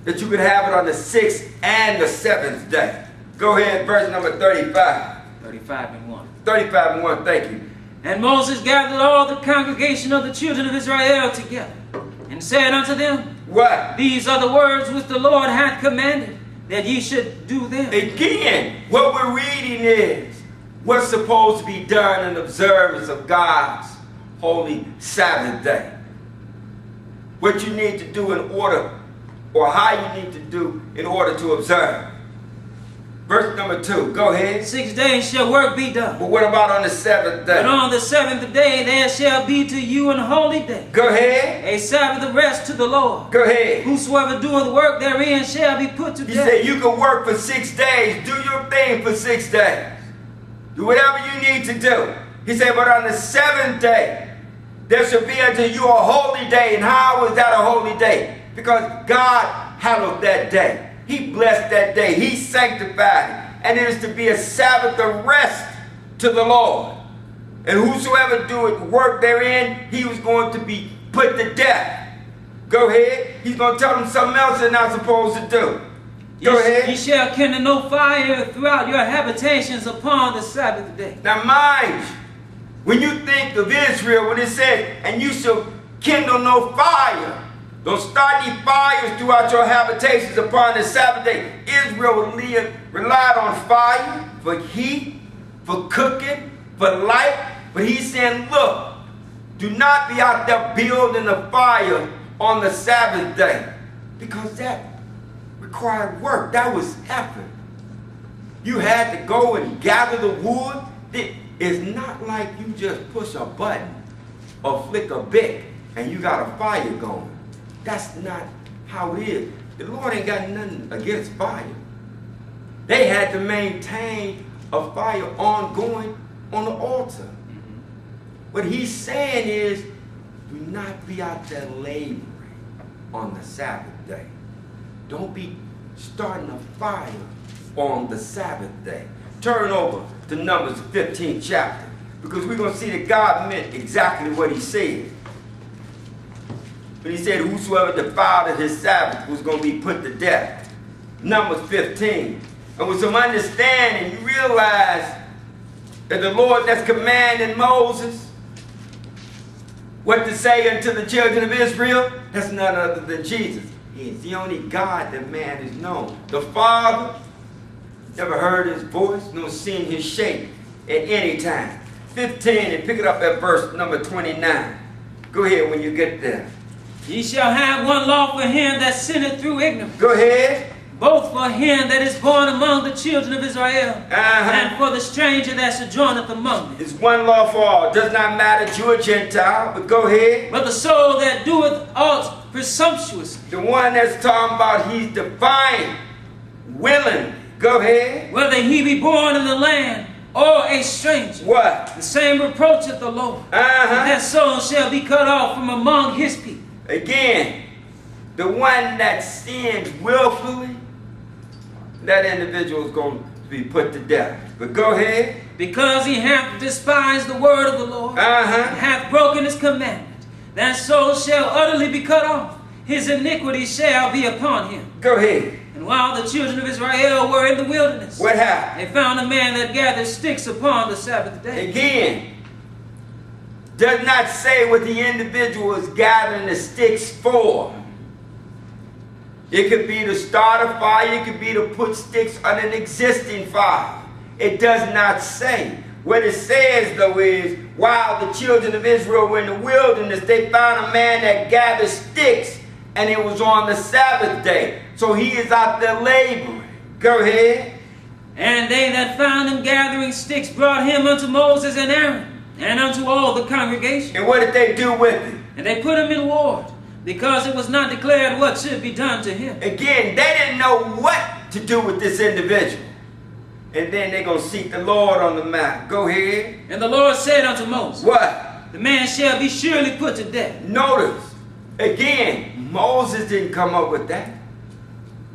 that you could have it on the 6th and the 7th day. Go ahead, verse number 35. 35 and 1. 35 and 1, thank you. And Moses gathered all the congregation of the children of Israel together, and said unto them, What? These are the words which the Lord hath commanded, that ye should do them. Again, what we're reading is what's supposed to be done in observance of God's holy Sabbath day. What you need to do in order, or how you need to do in order to observe. Verse number 2, go ahead. 6 days shall work be done. But what about on the 7th day? But on the 7th day there shall be to you an holy day. Go ahead. A Sabbath of rest to the Lord. Go ahead. Whosoever doeth work therein shall be put to death. He said you can work for 6 days. Do your thing for 6 days. Do whatever you need to do. He said, but on the 7th day, there shall be unto you a holy day. And how is that a holy day? Because God hallowed that day. He blessed that day. He sanctified it. And it is to be a Sabbath of rest to the Lord. And whosoever doeth work therein, he was going to be put to death. Go ahead. He's going to tell them something else they're not supposed to do. Go ahead. Ye shall kindle no fire throughout your habitations upon the Sabbath day. Now mind you, when you think of Israel, when it says, and you shall kindle no fire, don't start any fires throughout your habitations upon the Sabbath day. Israel relied on fire for heat, for cooking, for light. But he's saying, look, do not be out there building a fire on the Sabbath day, because that required work. That was effort. You had to go and gather the wood. It's not like you just push a button or flick a bit and you got a fire going. That's not how it is. The Lord ain't got nothing against fire. They had to maintain a fire ongoing on the altar. What he's saying is, do not be out there laboring on the Sabbath day. Don't be starting a fire on the Sabbath day. Turn over to Numbers 15th chapter, because we're going to see that God meant exactly what he said. When he said whosoever defiled his Sabbath was going to be put to death. Numbers 15. And with some understanding, you realize Is the Lord that's commanding Moses what to say unto the children of Israel? That's none other than Jesus. He is the only God that man has known. The Father never heard his voice, nor seen his shape at any time. 15, and pick it up at verse number 29. Go ahead when you get there. Ye shall have one law for him that sinneth through ignorance. Go ahead. Both for him that is born among the children of Israel, and for the stranger that sojourneth among them. It's one law for all. It does not matter Jew or Gentile, but go ahead. But the soul that doeth aught presumptuously. The one that's talking about he's defiant, willing. Go ahead. Whether he be born in the land or a stranger. What? The same reproacheth the Lord. And that soul shall be cut off from among his people. Again, the one that sins willfully, that individual is going to be put to death. But go ahead. Because he hath despised the word of the Lord, and hath broken his commandment, that soul shall utterly be cut off. His iniquity shall be upon him. Go ahead. And while the children of Israel were in the wilderness, what happened? They found a man that gathered sticks upon the Sabbath day. Again, does not say what the individual is gathering the sticks for. It could be to start a fire. It could be to put sticks on an existing fire. It does not say. What it says, though, is while the children of Israel were in the wilderness, they found a man that gathered sticks, and it was on the Sabbath day. So he is out there laboring. Go ahead. And they that found him gathering sticks brought him unto Moses and Aaron, and unto all the congregation. And what did they do with him? And they put him in ward, because it was not declared what should be done to him. Again, they didn't know what to do with this individual. And then they're going to seek the Lord on the mount. Go ahead. And the Lord said unto Moses, what? The man shall be surely put to death. Notice, again, Moses didn't come up with that.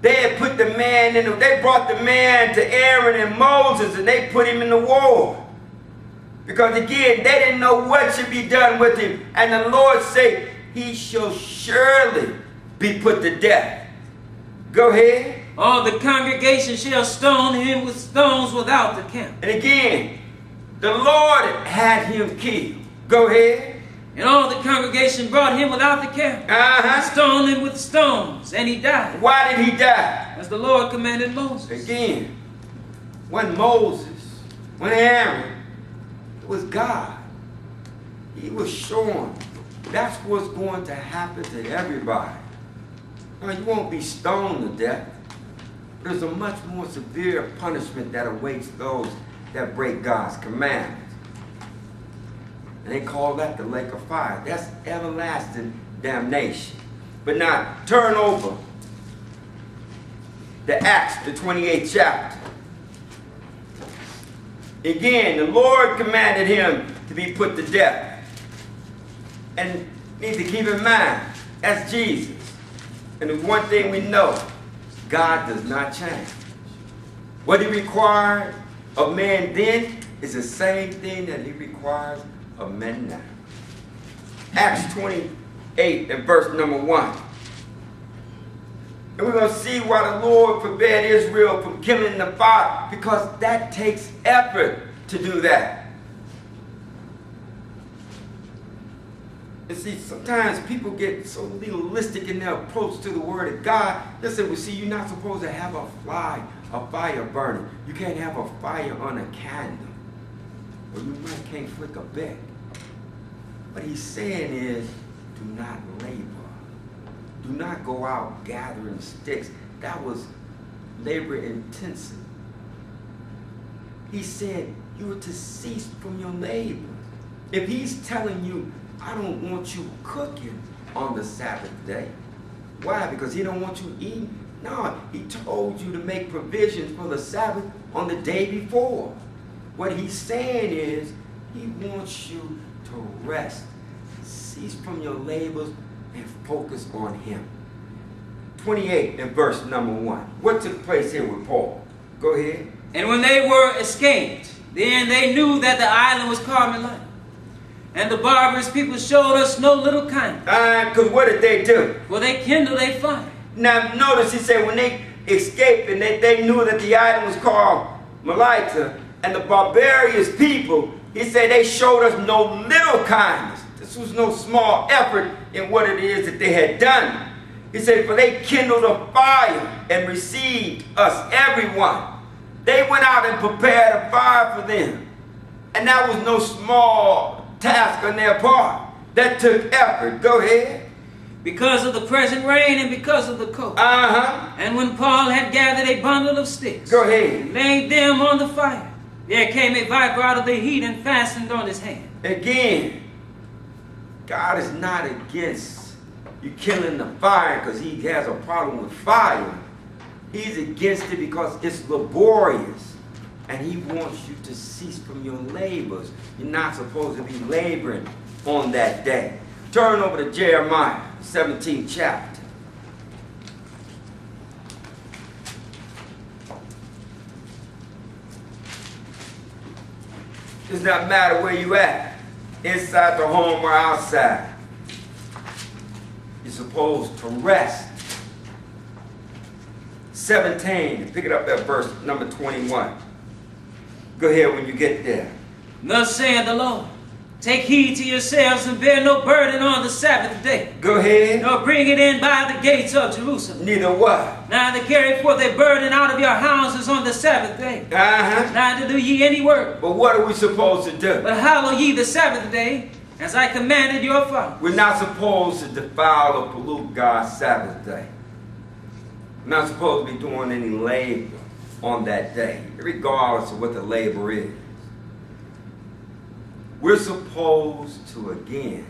They had put the man in, they brought the man to Aaron and Moses, and they put him in the ward. Because again, they didn't know what should be done with him. And the Lord said, he shall surely be put to death. Go ahead. All the congregation shall stone him with stones without the camp. And again, the Lord had him killed. Go ahead. And all the congregation brought him without the camp. And stoned him with stones, and he died. Why did he die? As the Lord commanded Moses. Again, when Moses, when Aaron, it was God. He was showing that's what's going to happen to everybody. Now, you won't be stoned to death. There's a much more severe punishment that awaits those that break God's commandments. And they call that the lake of fire. That's everlasting damnation. But now, turn over to Acts, the 28th chapter. Again, the Lord commanded him to be put to death. And need to keep in mind, that's Jesus. And the one thing we know, God does not change. What he required of man then is the same thing that he requires of men now. Acts 28 and verse number 1. And we're going to see why the Lord forbade Israel from killing the fire, because that takes effort to do that. And see, sometimes people get so legalistic in their approach to the Word of God. They say, well, see, you're not supposed to have a fire burning. You can't have a fire on a candle. Or you can't flick a wick. What he's saying is, do not labor. Do not go out gathering sticks. That was labor intensive. He said, you are to cease from your labor. If he's telling you, I don't want you cooking on the Sabbath day. Why? Because he don't want you eating? No, he told you to make provisions for the Sabbath on the day before. What he's saying is, he wants you to rest, cease from your labors, and focus on him. 28 and verse number 1. What took place here with Paul? Go ahead. And when they were escaped, then they knew that the island was Carmelite. And the barbarous people showed us no little kindness. Because what did they do? Well, they kindled a fire. Now, notice he said when they escaped and they knew that the island was called Melita, and the barbarous people, he said they showed us no little kindness. This was no small effort in what it is that they had done. He said, for they kindled a fire and received us, everyone. They went out and prepared a fire for them. And that was no small task on their part. That took effort. Go ahead. Because of the present rain and because of the cold. And when Paul had gathered a bundle of sticks, go ahead, and laid them on the fire, there came a viper out of the heat and fastened on his hand. Again, God is not against you killing the fire because he has a problem with fire. He's against it because it's laborious. And he wants you to cease from your labors. You're not supposed to be laboring on that day. Turn over to Jeremiah, 17th chapter. It does not matter where you at, inside the home or outside. You're supposed to rest. 17, pick it up at verse number 21. Go ahead when you get there. Thus saith the Lord, take heed to yourselves and bear no burden on the Sabbath day. Go ahead. Nor bring it in by the gates of Jerusalem. Neither what? Neither carry forth a burden out of your houses on the Sabbath day. Neither do ye any work. But what are we supposed to do? But hallow ye the Sabbath day, as I commanded your fathers. We're not supposed to defile or pollute God's Sabbath day. We're not supposed to be doing any labor on that day, regardless of what the labor is. We're supposed to, again,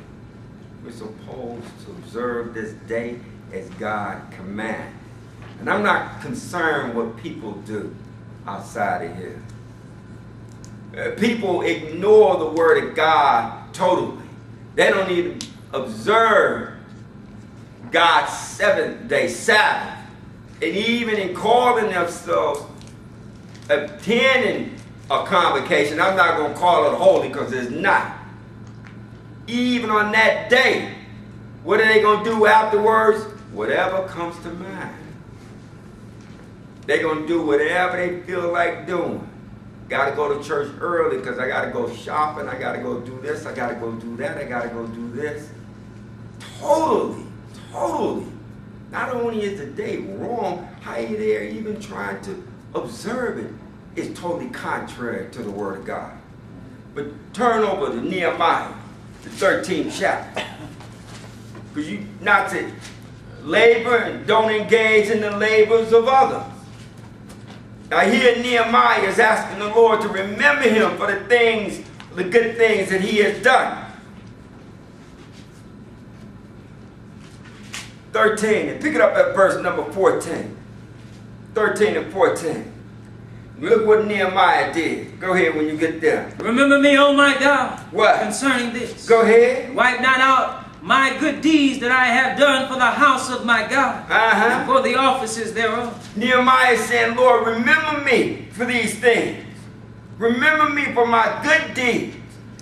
we're supposed to observe this day as God commanded. And I'm not concerned what people do outside of here. People ignore the word of God totally. They don't even observe God's Seventh Day Sabbath. And even in calling themselves attending a convocation, I'm not going to call it holy because it's not. Even on that day, what are they going to do afterwards? Whatever comes to mind. They're going to do whatever they feel like doing. Got to go to church early because I got to go shopping. I got to go do this. I got to go do that. I got to go do this. Totally. Not only is the day wrong, how you there even trying to observe it is totally contrary to the Word of God. But turn over to Nehemiah, the 13th chapter. Because you not to labor and don't engage in the labors of others. Now here Nehemiah is asking the Lord to remember him for the things, the good things that he has done. 13, and pick it up at verse number 14. 13 and 14. Look what Nehemiah did. Go ahead when you get there. Remember me, O my God, what? Concerning this. Go ahead. Wipe not out my good deeds that I have done for the house of my God, and for the offices thereof. Nehemiah is saying, Lord, remember me for these things. Remember me for my good deeds.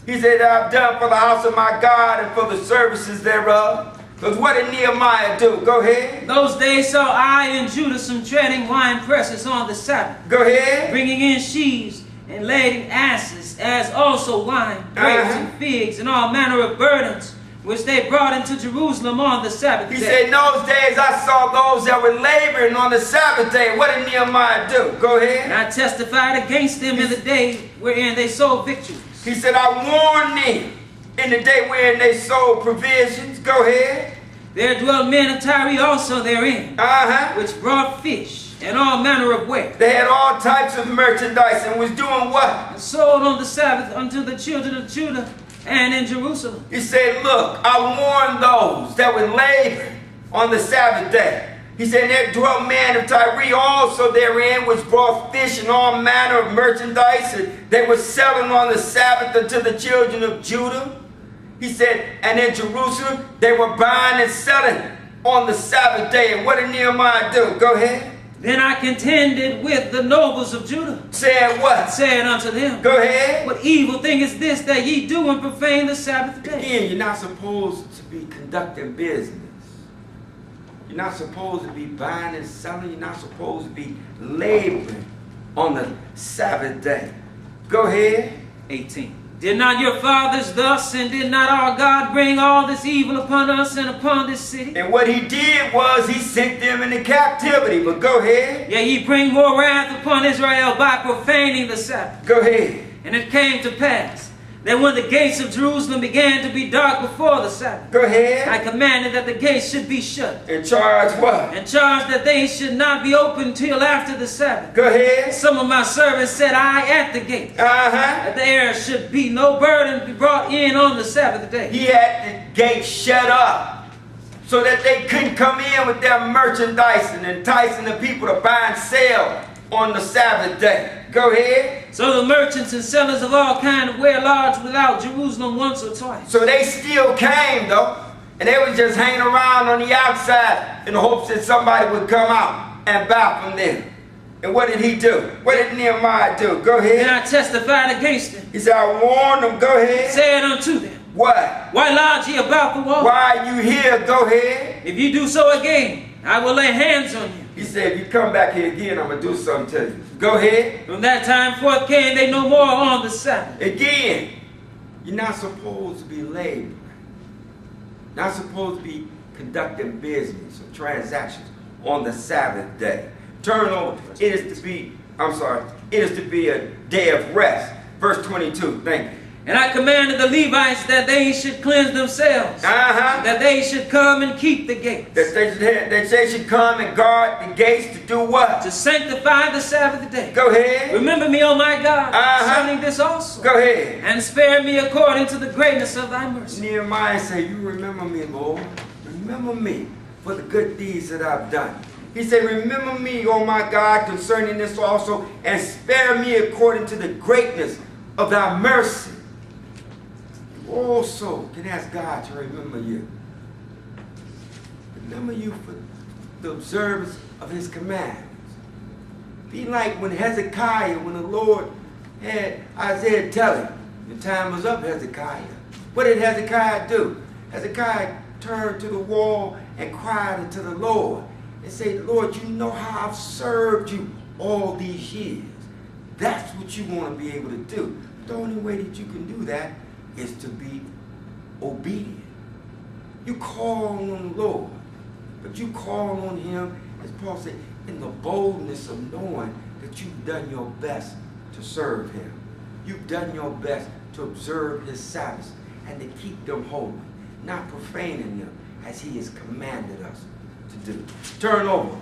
He said, I've done for the house of my God and for the services thereof. Because what did Nehemiah do? Go ahead. Those days saw I in Judah some treading wine presses on the Sabbath. Go ahead. Bringing in sheaves and lading asses, as also wine, grapes, and figs, and all manner of burdens, which they brought into Jerusalem on the Sabbath day. He said, in those days I saw those that were laboring on the Sabbath day. What did Nehemiah do? Go ahead. And I testified against them in the day wherein they sold victuals. He said, I warned them in the day wherein they sold provisions. Go ahead. There dwelt men of Tyre also therein, which brought fish and all manner of ware. They had all types of merchandise and was doing what? And sold on the Sabbath unto the children of Judah and in Jerusalem. He said, look, I warned those that would labor on the Sabbath day. He said, there dwelt men of Tyre also therein, which brought fish and all manner of merchandise, and they were selling on the Sabbath unto the children of Judah. He said, and in Jerusalem, they were buying and selling on the Sabbath day. And what did Nehemiah do? Go ahead. Then I contended with the nobles of Judah. Saying what? Saying unto them, go ahead. What evil thing is this that ye do and profane the Sabbath day? Again, you're not supposed to be conducting business. You're not supposed to be buying and selling. You're not supposed to be laboring on the Sabbath day. Go ahead. 18. Did not your fathers thus, and did not our God bring all this evil upon us and upon this city? And what he did was he sent them into captivity. But go ahead. Yea, ye bring more wrath upon Israel by profaning the Sabbath. Go ahead. And it came to pass that when the gates of Jerusalem began to be dark before the Sabbath, Go ahead. I commanded that the gates should be shut, And charge what? and charged that they should not be opened till after the Sabbath. Go ahead. Some of my servants set I at the gate, Uh-huh. that there should be no burden be brought in on the Sabbath day. He had the gate shut up so that they couldn't come in with their merchandise and enticing the people to buy and sell on the Sabbath day. Go ahead. So the merchants and sellers of all kind of ware lodged without Jerusalem once or twice. So they still came though, and they was just hanging around on the outside in the hopes that somebody would come out and buy from them. And what did he do? What did Nehemiah do? Go And ahead. I testified against them, He said, I warned them. Go ahead. said unto them, What? why lodge ye about the wall? Why are you here? Go ahead. If you do so again, I will lay hands on you. He said, if you come back here again, I'm going to do something to you. Go ahead. From that time forth came they no more on the Sabbath. Again, you're not supposed to be laboring. Not supposed to be conducting business or transactions on the Sabbath day. Turn over. It is to be a day of rest. Verse 22, thank you. And I commanded the Levites that they should cleanse themselves, Uh-huh. that they should come and keep the gates, That they should come and guard the gates to do what? to sanctify the Sabbath day. Go ahead. Remember me, O my God, Uh-huh. concerning this also, Go ahead. and spare me according to the greatness of thy mercy. Nehemiah said, you remember me, Lord. Remember me for the good deeds that I've done. He said, remember me, O my God, concerning this also, and spare me according to the greatness of thy mercy. You also can ask God to remember you. Remember you for the observance of his commands. Be like when Hezekiah, when the Lord had Isaiah tell him, your time was up, Hezekiah. What did Hezekiah do? Hezekiah turned to the wall and cried unto the Lord and said, Lord, you know how I've served you all these years. That's what you want to be able to do. The only way that you can do that is to be obedient. You call on the Lord, but you call on him, as Paul said, in the boldness of knowing that you've done your best to serve him. You've done your best to observe his Sabbaths and to keep them holy, not profaning them as he has commanded us to do. Turn over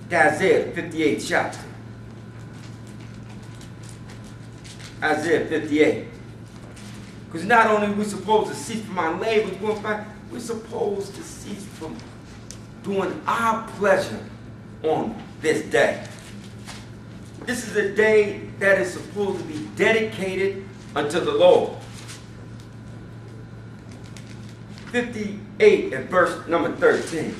to Isaiah 58 chapter. Isaiah 58. Because not only are we supposed to cease from our labors, we're supposed to cease from doing our pleasure on this day. This is a day that is supposed to be dedicated unto the Lord. 58 and verse number 13.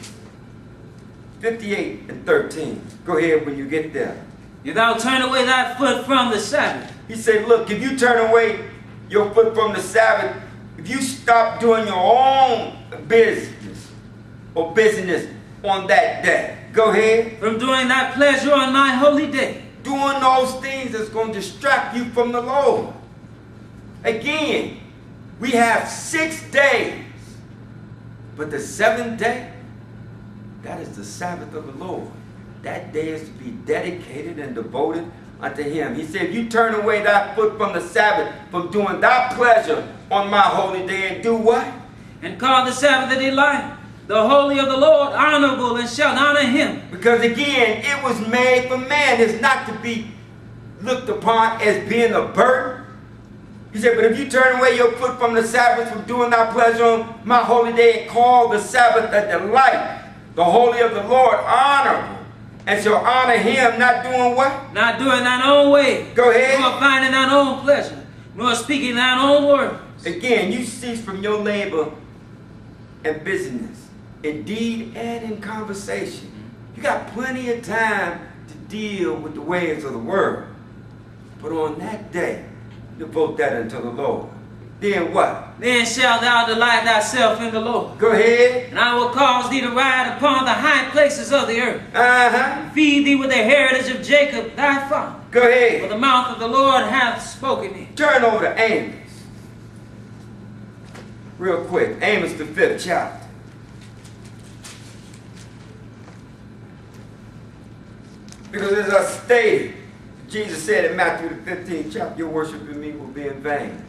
58 and 13. Go ahead when you get there. If thou turn away thy foot from the Sabbath, He said, look, if you turn away your foot from the Sabbath, if you stop doing your own business or business on that day, go ahead. from doing thy pleasure on my holy day, Doing those things that's going to distract you from the Lord. Again, we have 6 days, but the 7th day, that is the Sabbath of the Lord. That day is to be dedicated and devoted unto him. He said, if you turn away thy foot from the Sabbath, from doing thy pleasure on my holy day, and do what? and call the Sabbath a delight, the holy of the Lord honorable, and shall honor him. Because again, it was made for man. It's not to be looked upon as being a burden. He said, but if you turn away your foot from the Sabbath, from doing thy pleasure on my holy day, and call the Sabbath a delight, the holy of the Lord honorable, and shall honor him, not doing what? Not doing thine own way, Go ahead. nor finding thine own pleasure, nor speaking thine own words. Again, you cease from your labor and business, in deed and in conversation. You got plenty of time to deal with the ways of the world. But on that day, devote that unto the Lord. Then what? Then shalt thou delight thyself in the Lord. Go ahead. And I will cause thee to ride upon the high places of the earth, Uh-huh. and feed thee with the heritage of Jacob thy father. Go For ahead. the mouth of the Lord hath spoken it. Turn over to Amos. Real quick. Amos, the 5th chapter. Because as I stated, Jesus said in Matthew the 15th chapter, your worship in me will be in vain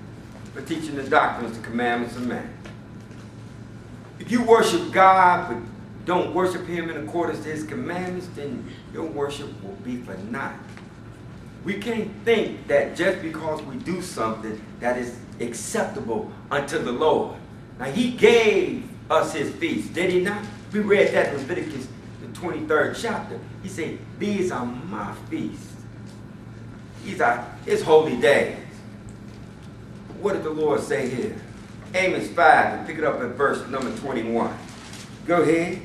for teaching the doctrines, the commandments of man. If you worship God but don't worship him in accordance to his commandments, then your worship will be for naught. We can't think that just because we do something that is acceptable unto the Lord. Now he gave us his feast, did he not? We read that in Leviticus the 23rd chapter. He said, these are my feasts. These are his holy days. What did the Lord say here? Amos 5, and pick it up at verse number 21. Go ahead.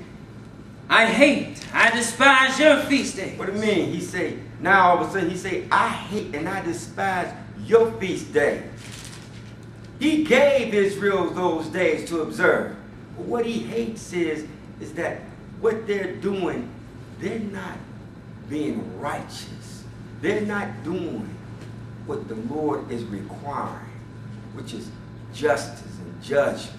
I despise your feast days. What do you mean? He say, now all of a sudden he say, I hate and I despise your feast days. He gave Israel those days to observe. But what he hates is that what they're doing, they're not being righteous. They're not doing what the Lord is requiring, which is justice and judgment.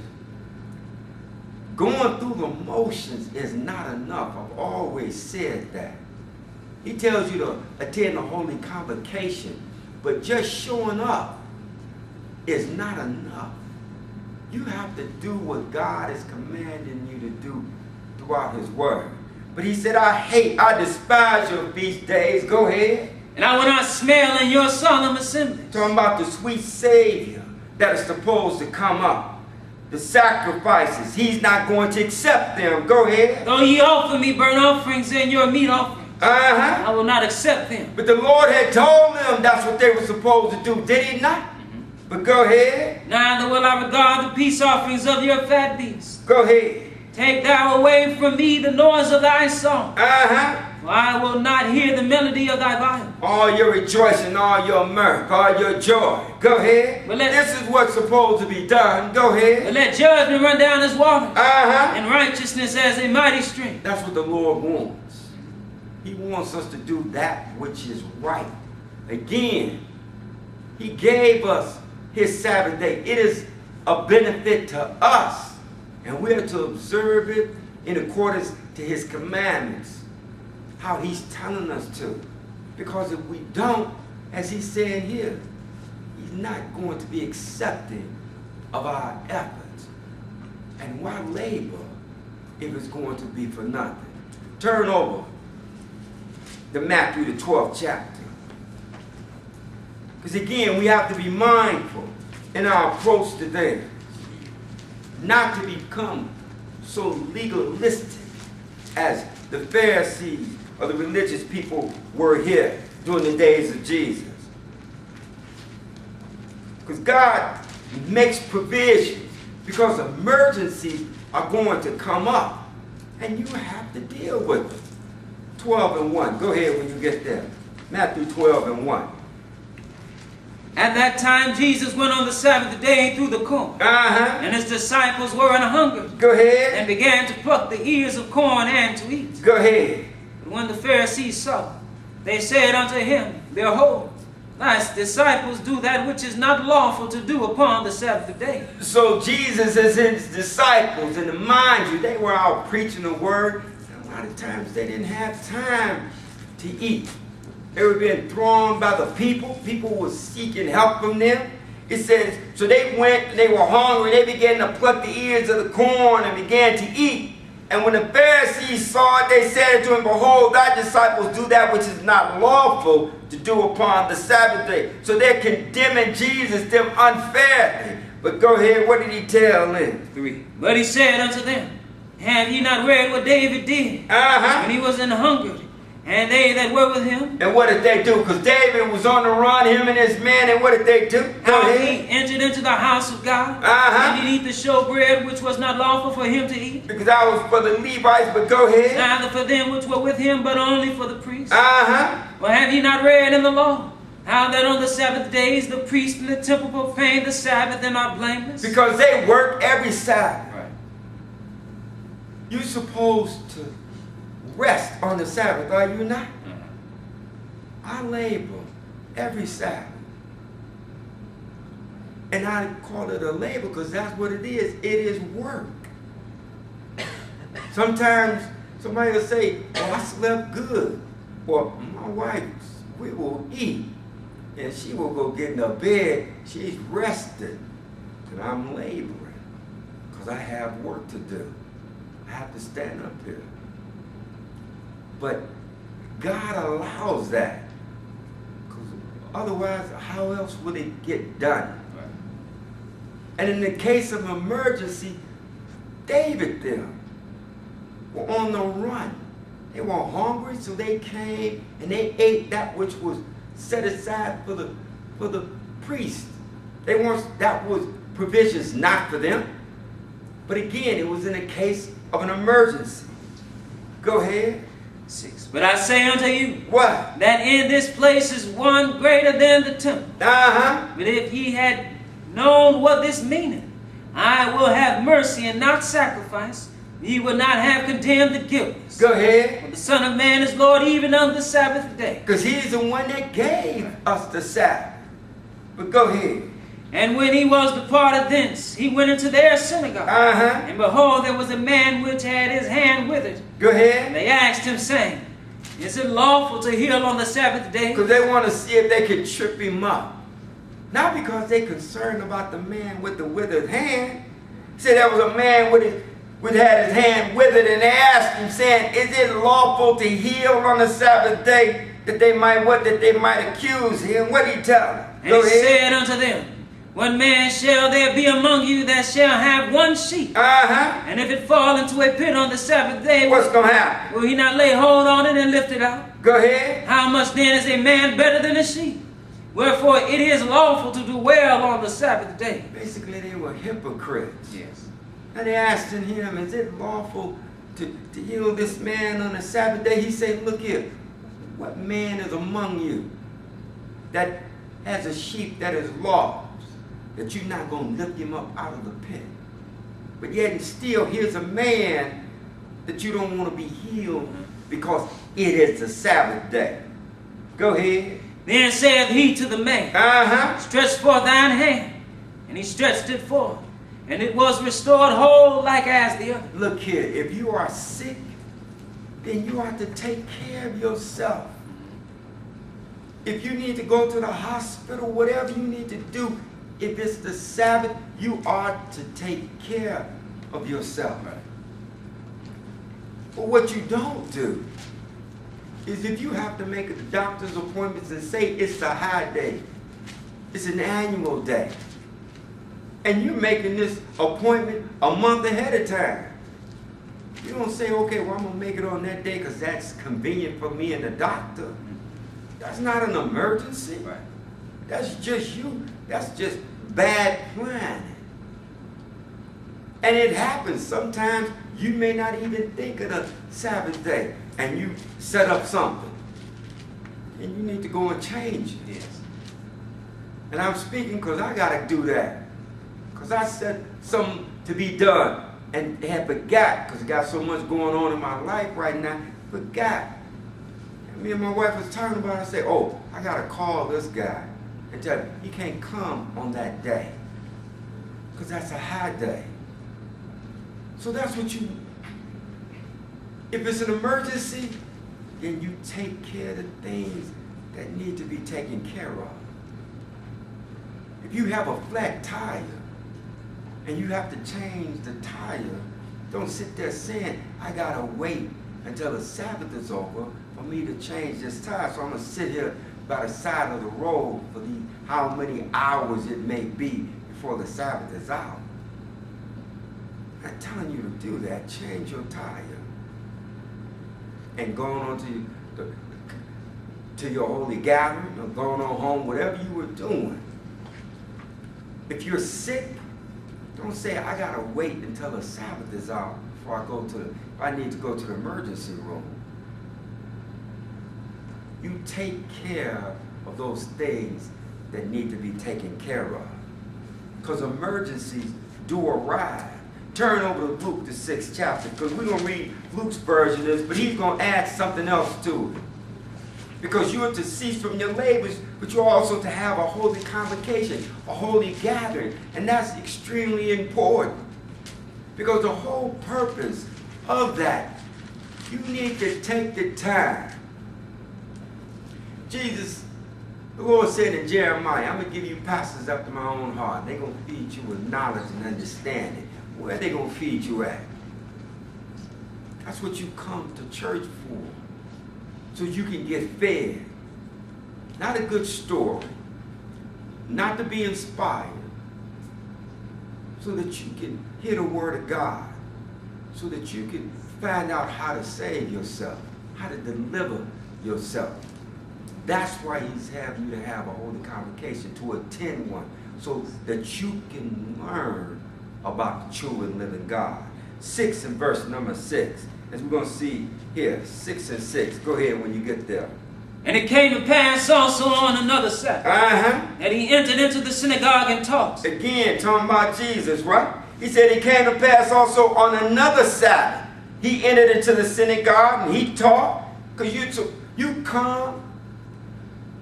Going through the motions is not enough. I've always said that. He tells you to attend a holy convocation, but just showing up is not enough. You have to do what God is commanding you to do throughout his word. But he said, I despise your feast days. Go ahead. And I will not smell in your solemn assembly. Talking about the sweet Savior that is supposed to come up. The sacrifices, he's not going to accept them. Go ahead. Though ye offer me burnt offerings and your meat offerings, I will not accept them. But the Lord had told them that's what they were supposed to do, did he not? But go ahead. Neither will I regard the peace offerings of your fat beasts. Go ahead. Take thou away from me the noise of thy song. For I will not hear the melody of thy violence. All your rejoicing, all your mirth, all your joy. Go ahead. This is what's supposed to be done. Go ahead. But let judgment run down as water. And righteousness as a mighty stream. That's what the Lord wants. He wants us to do that which is right. Again, he gave us his Sabbath day. It is a benefit to us. And we are to observe it in accordance to his commandments. How he's telling us to. Because if we don't, as he's saying here, he's not going to be accepting of our efforts. And why labor if it's going to be for nothing? Turn over to Matthew the 12th chapter. Because again, we have to be mindful in our approach to things. Not to become so legalistic as the Pharisees or the religious people were here during the days of Jesus. Because God makes provisions because emergencies are going to come up and you have to deal with them. 12 and 1. Go ahead when you get there. Matthew 12 and 1. At that time, Jesus went on the Sabbath day through the corn. And his disciples were in a hunger. Go ahead. And began to pluck the ears of corn and to eat. Go ahead. And when the Pharisees saw, they said unto him, Behold, thy disciples do that which is not lawful to do upon the Sabbath day. So Jesus and his disciples, and mind you, they were out preaching the word. And a lot of times they didn't have time to eat. They were being thrown by the people. People were seeking help from them. It says, so they went, they were hungry, they began to pluck the ears of the corn and began to eat. And when the Pharisees saw it, they said to him, Behold, thy disciples do that which is not lawful to do upon the Sabbath day. So they're condemning Jesus, them unfairly. But go ahead, what did he tell them? 3. But he said unto them, Have ye not read what David did when he was in hunger? And they that were with him. And what did they do? Because David was on the run, him and his men, and what did they do? How he entered into the house of God, and did eat the showbread which was not lawful for him to eat. Because that was for the Levites, but go ahead. Neither for them which were with him, but only for the priests. Well, have ye not read in the law how that on the Sabbath days the priests in the temple profane the Sabbath and are blameless? Because they work every Sabbath. Right. You're supposed to rest on the Sabbath, are you not? I labor every Sabbath. And I call it a labor because that's what it is. It is work. Sometimes somebody will say, oh, I slept good. Or my wife, we will eat. And she will go get in her bed. She's rested. And I'm laboring because I have work to do. I have to stand up here. But God allows that. Because otherwise, how else would it get done? Right. And in the case of emergency, David them were on the run. They were hungry, so they came and they ate that which was set aside for the priest. That was provisions not for them. But again, it was in a case of an emergency. Go ahead. 6. But I say unto you, what? That in this place is one greater than the temple. Uh-huh. But if ye had known what this meaneth, I will have mercy and not sacrifice, ye will not have condemned the guiltless. Go ahead. For the Son of Man is Lord even of the Sabbath day. Because he's the one that gave us the Sabbath. But go ahead. And when he was departed thence, he went into their synagogue. Uh-huh. And behold, there was a man which had his hand withered. Go ahead. And they asked him, saying, Is it lawful to heal on the Sabbath day? Because they want to see if they can trip him up. Not because they're concerned about the man with the withered hand. See, there was a man which had his hand withered, and they asked him, saying, Is it lawful to heal on the Sabbath day? That they might accuse him. What did he tell them? And he said unto them, What man shall there be among you that shall have one sheep? Uh-huh. And if it fall into a pit on the Sabbath day, what's going to happen? Will he not lay hold on it and lift it out? Go ahead. How much then is a man better than a sheep? Wherefore it is lawful to do well on the Sabbath day. Basically, they were hypocrites. Yes. And they asked him, Is it lawful to heal this man on the Sabbath day? He said, Look here. What man is among you that has a sheep that is lost, that you're not going to lift him up out of the pit? But yet and still, here's a man that you don't want to be healed because it is the Sabbath day. Go ahead. Then saith he to the man, Stretch forth thine hand. And he stretched it forth, and it was restored whole like as the other. Look here, if you are sick, then you have to take care of yourself. If you need to go to the hospital, whatever you need to do, if it's the Sabbath, you ought to take care of yourself. But what you don't do is if you have to make a doctor's appointment and say it's a high day, it's an annual day, and you're making this appointment a month ahead of time. You don't say, okay, well, I'm going to make it on that day because that's convenient for me and the doctor. That's not an emergency. Right. That's just you. That's just bad planning. And it happens. Sometimes you may not even think of the Sabbath day and you set up something. And you need to go and change it. Yes. And I'm speaking because I got to do that. Because I said something to be done and had forgot, because I got so much going on in my life right now, forgot. And me and my wife was talking about it. I said, oh, I got to call this guy and tell him he can't come on that day because that's a high day. So that's what you, if it's an emergency, then you take care of the things that need to be taken care of. If you have a flat tire and you have to change the tire, don't sit there saying, I gotta wait until the Sabbath is over for me to change this tire. So I'm gonna sit here by the side of the road for how many hours it may be before the Sabbath is out. I'm not telling you to do that. Change your tire. And going on to your holy gathering or going on home, whatever you were doing. If you're sick, don't say, I gotta wait until the Sabbath is out before I need to go to the emergency room. You take care of those things that need to be taken care of. Because emergencies do arrive. Turn over to Luke, the 6th chapter, because we're going to read Luke's version of this, but he's going to add something else to it. because you are to cease from your labors, but you're also to have a holy convocation, a holy gathering. And that's extremely important, because the whole purpose of that, you need to take the time. Jesus, the Lord said in Jeremiah, I'm going to give you pastors after my own heart. They're going to feed you with knowledge and understanding. Where are they going to feed you at? That's what you come to church for, so you can get fed. Not a good story, not to be inspired, so that you can hear the word of God, so that you can find out how to save yourself, how to deliver yourself. That's why he's having you to have a holy convocation, to attend one, so that you can learn about the true and living God. 6 and verse number 6, as we're going to see here, 6 and 6. Go ahead when you get there. And it came to pass also on another Sabbath that he entered into the synagogue and taught. Again, talking about Jesus, right? He said it came to pass also on another Sabbath. He entered into the synagogue and he taught, because you come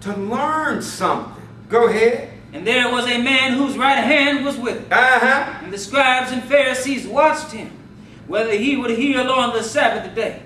to learn something. Go ahead. And there was a man whose right hand was with him. And the scribes and Pharisees watched him, whether he would heal on the Sabbath day,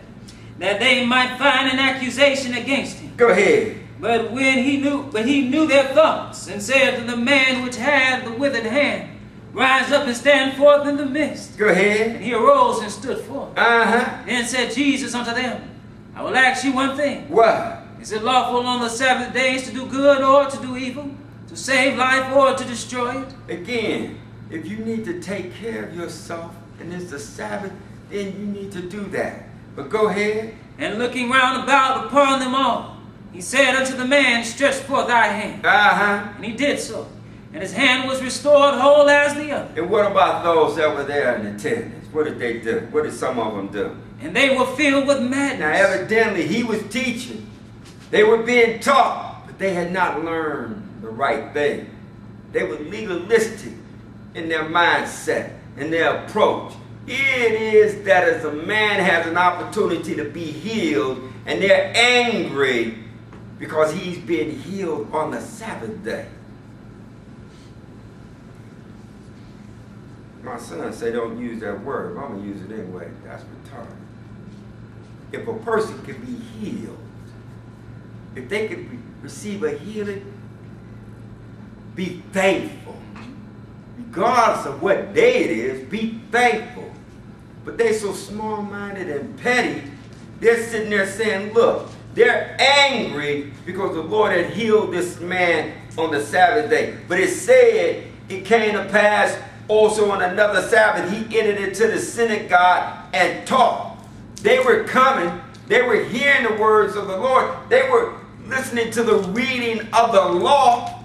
that they might find an accusation against him. Go ahead. But he knew their thoughts, and said to the man which had the withered hand, Rise up and stand forth in the midst. Go ahead. And he arose and stood forth. Then said Jesus unto them, I will ask you one thing. What? Is it lawful on the Sabbath days to do good or to do evil, to save life or to destroy it? Again, if you need to take care of yourself and it's the Sabbath, then you need to do that. But go ahead. And looking round about upon them all, he said unto the man, Stretch forth thy hand. And he did so. And his hand was restored whole as the other. And what about those that were there in attendance? What did they do? What did some of them do? And they were filled with madness. Now evidently he was teaching. They were being taught, but they had not learned the right thing. They were legalistic in their mindset, in their approach. It is that as a man has an opportunity to be healed, and they're angry because he's been healed on the Sabbath day. My son said don't use that word, but I'm going to use it anyway. That's retarded. If a person can be healed, if they could receive a healing, be thankful. Regardless of what day it is, be thankful. But they're so small-minded and petty, they're sitting there saying, look, they're angry because the Lord had healed this man on the Sabbath day. But it said it came to pass also on another Sabbath, he entered into the synagogue and taught. They were coming, they were hearing the words of the Lord, they were listening to the reading of the law,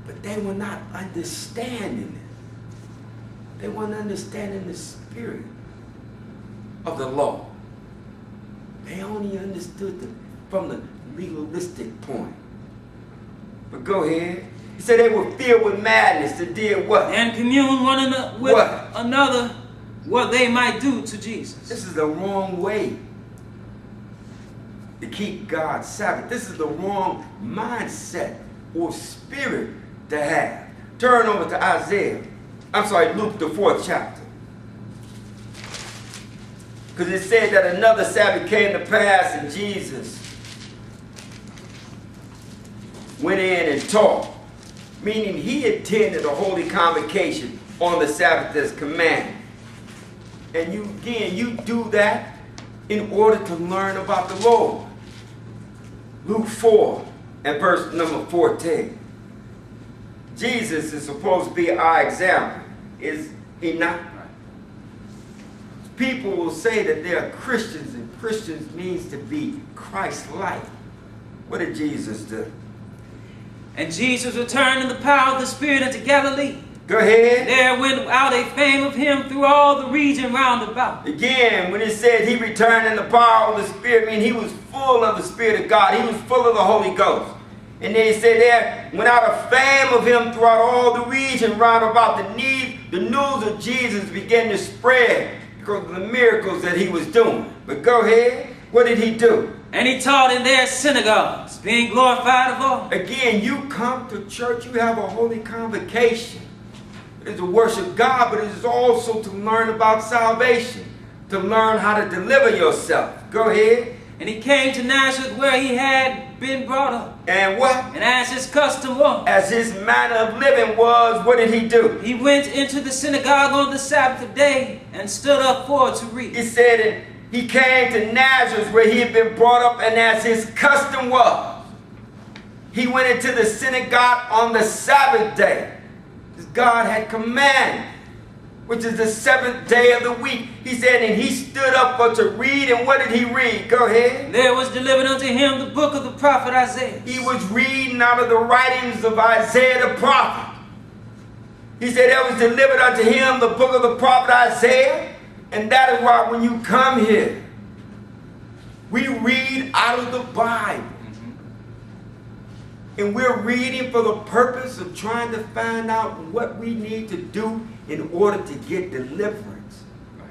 but they were not understanding it. They weren't understanding the spirit of the law. They only understood from the legalistic point. But go ahead. He said they were filled with madness that did what? And commune one with another what they might do to Jesus. This is the wrong way to keep God's Sabbath. This is the wrong mindset or spirit to have. Turn over to Luke the 4th chapter. Because it said that another Sabbath came to pass and Jesus went in and taught. Meaning he attended a holy convocation on the Sabbath as commanded. And you do that in order to learn about the Lord. Luke 4 and verse number 14. Jesus is supposed to be our example. Is he not? People will say that they are Christians, and Christians means to be Christ-like. What did Jesus do? And Jesus returned in the power of the Spirit into Galilee. Go ahead. There went out a fame of him through all the region round about. Again, when it said he returned in the power of the Spirit, I mean he was full of the Spirit of God. He was full of the Holy Ghost. And then he said there went out a fame of him throughout all the region round about. The news of Jesus began to spread because of the miracles that he was doing. But go ahead. What did he do? And he taught in their synagogues, being glorified of all. Again, you come to church, you have a holy convocation. It is to worship God, but it is also to learn about salvation, to learn how to deliver yourself. Go ahead. And he came to Nazareth where he had been brought up. And what? And as his custom was. As his manner of living was, what did he do? He went into the synagogue on the Sabbath day and stood up for to read. He said that he came to Nazareth where he had been brought up, and as his custom was, he went into the synagogue on the Sabbath day. As God had commanded, which is the 7th day of the week. He said, and he stood up for to read, and what did he read? Go ahead. There was delivered unto him the book of the prophet Isaiah. He was reading out of the writings of Isaiah the prophet. He said there was delivered unto him the book of the prophet Isaiah, and that is why when you come here, we read out of the Bible. And we're reading for the purpose of trying to find out what we need to do in order to get deliverance.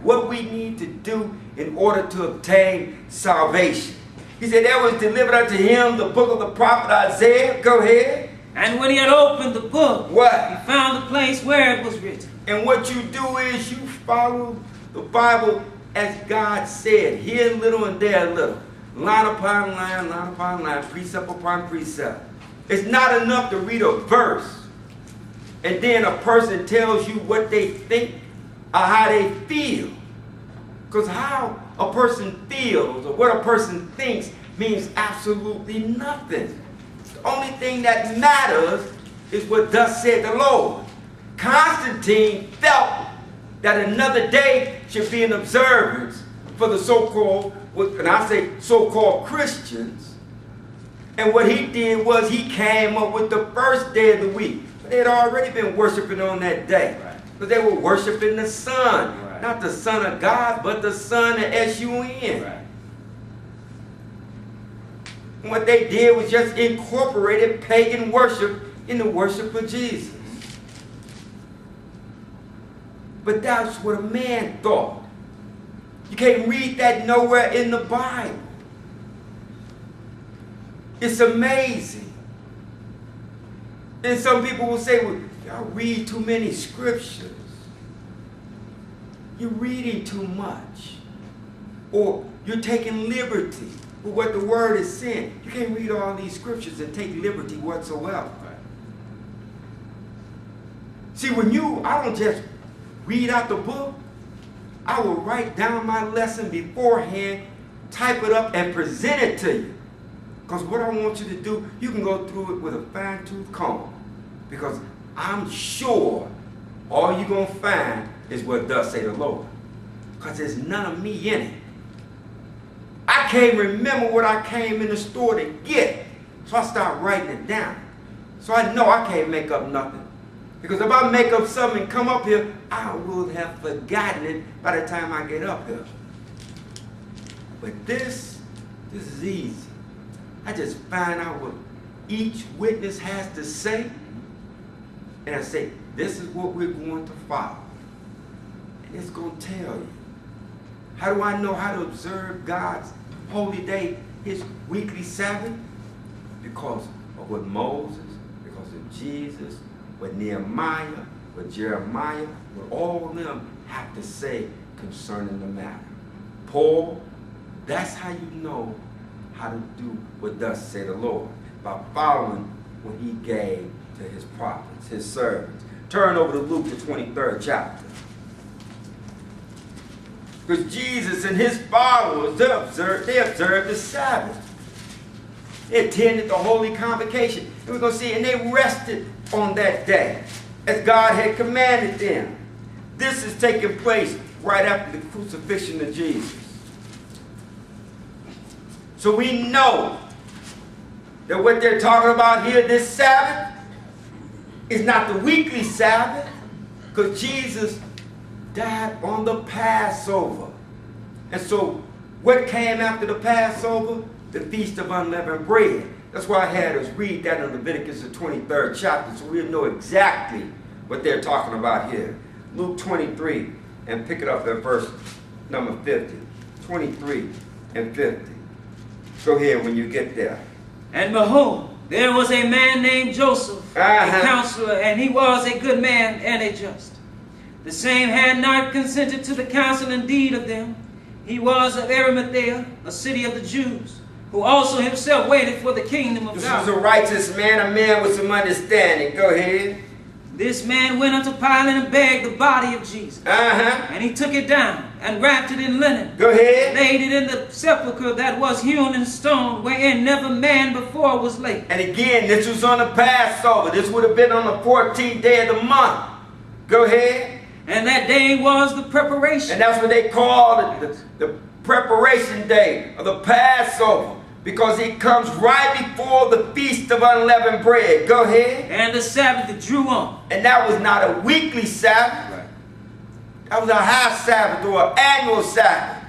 What we need to do in order to obtain salvation. He said there was delivered unto him the book of the prophet Isaiah. Go ahead. And when he had opened the book, what? He found the place where it was written. And what you do is you follow the Bible as God said. Here a little and there a little. Line upon line, precept upon precept. It's not enough to read a verse and then a person tells you what they think or how they feel. Because how a person feels or what a person thinks means absolutely nothing. The only thing that matters is what thus said the Lord. Constantine felt that another day should be an observance for the so-called, and I say so-called Christians. And what he did was he came up with the first day of the week. But they had already been worshiping on that day. Because they were worshiping the sun. Right. Not the Son of God, but the Son, the S-U-N. Right. And what they did was just incorporated pagan worship in the worship of Jesus. But that's what a man thought. You can't read that nowhere in the Bible. It's amazing. And some people will say, well, y'all read too many scriptures. You're reading too much. Or you're taking liberty with what the word is saying. You can't read all these scriptures and take liberty whatsoever. Right. See, I don't just read out the book. I will write down my lesson beforehand, type it up, and present it to you. Because what I want you to do, you can go through it with a fine-tooth comb. Because I'm sure all you're going to find is what thus say the Lord. Because there's none of me in it. I can't remember what I came in the store to get. So I start writing it down. So I know I can't make up nothing. Because if I make up something and come up here, I will have forgotten it by the time I get up here. But this is easy. I just find out what each witness has to say, and I say, this is what we're going to follow. And it's going to tell you. How do I know how to observe God's holy day, his weekly Sabbath? Because of what Moses, because of Jesus, what Nehemiah, what Jeremiah, what all of them have to say concerning the matter. Paul, that's how you know how to do what thus say the Lord, by following what he gave to his prophets, his servants. Turn over to Luke, the 23rd chapter. Because Jesus and his followers, they observed the Sabbath. They attended the holy convocation. And we're going to see, and they rested on that day, as God had commanded them. This is taking place right after the crucifixion of Jesus. So we know that what they're talking about here, this Sabbath, is not the weekly Sabbath, because Jesus died on the Passover. And so what came after the Passover? The Feast of Unleavened Bread. That's why I had us read that in Leviticus, the 23rd chapter, so we'll know exactly what they're talking about here. Luke 23, and pick it up at verse number 50. 23 and 50. Go ahead when you get there. And behold, there was a man named Joseph, a counselor, and he was a good man and a just. The same had not consented to the counsel and deed of them. He was of Arimathea, a city of the Jews, who also himself waited for the kingdom of God. This was a righteous man, a man with some understanding. Go ahead. This man went unto Pilate and begged the body of Jesus. And he took it down and wrapped it in linen. Go ahead. Laid it in the sepulchre that was hewn in stone, wherein never man before was laid. And again, this was on the Passover. This would have been on the 14th day of the month. Go ahead. And that day was the preparation. And that's what they call the preparation day of the Passover. Because it comes right before the Feast of Unleavened Bread. Go ahead. And the Sabbath drew on. And that was not a weekly Sabbath. Right. That was a half Sabbath or an annual Sabbath.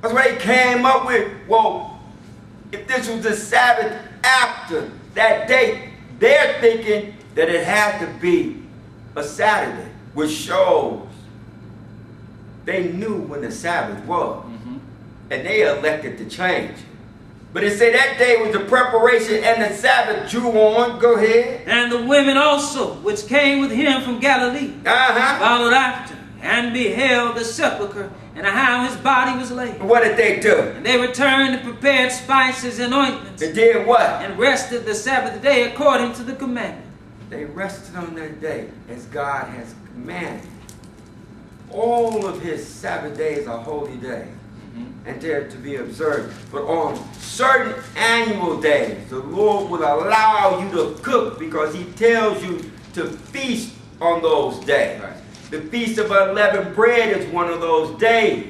That's why they came up with, well, if this was the Sabbath after that date, they're thinking that it had to be a Saturday, which shows they knew when the Sabbath was. And they elected to change it. But it said that day was the preparation and the Sabbath drew on. Go ahead. And the women also, which came with him from Galilee, followed after and beheld the sepulchre and how his body was laid. What did they do? And they returned and prepared spices and ointments. They did what? And rested the Sabbath day according to the commandment. They rested on that day as God has commanded. All of his Sabbath days are holy days. And they're to be observed. But on certain annual days, the Lord will allow you to cook because he tells you to feast on those days. Right. The Feast of Unleavened Bread is one of those days.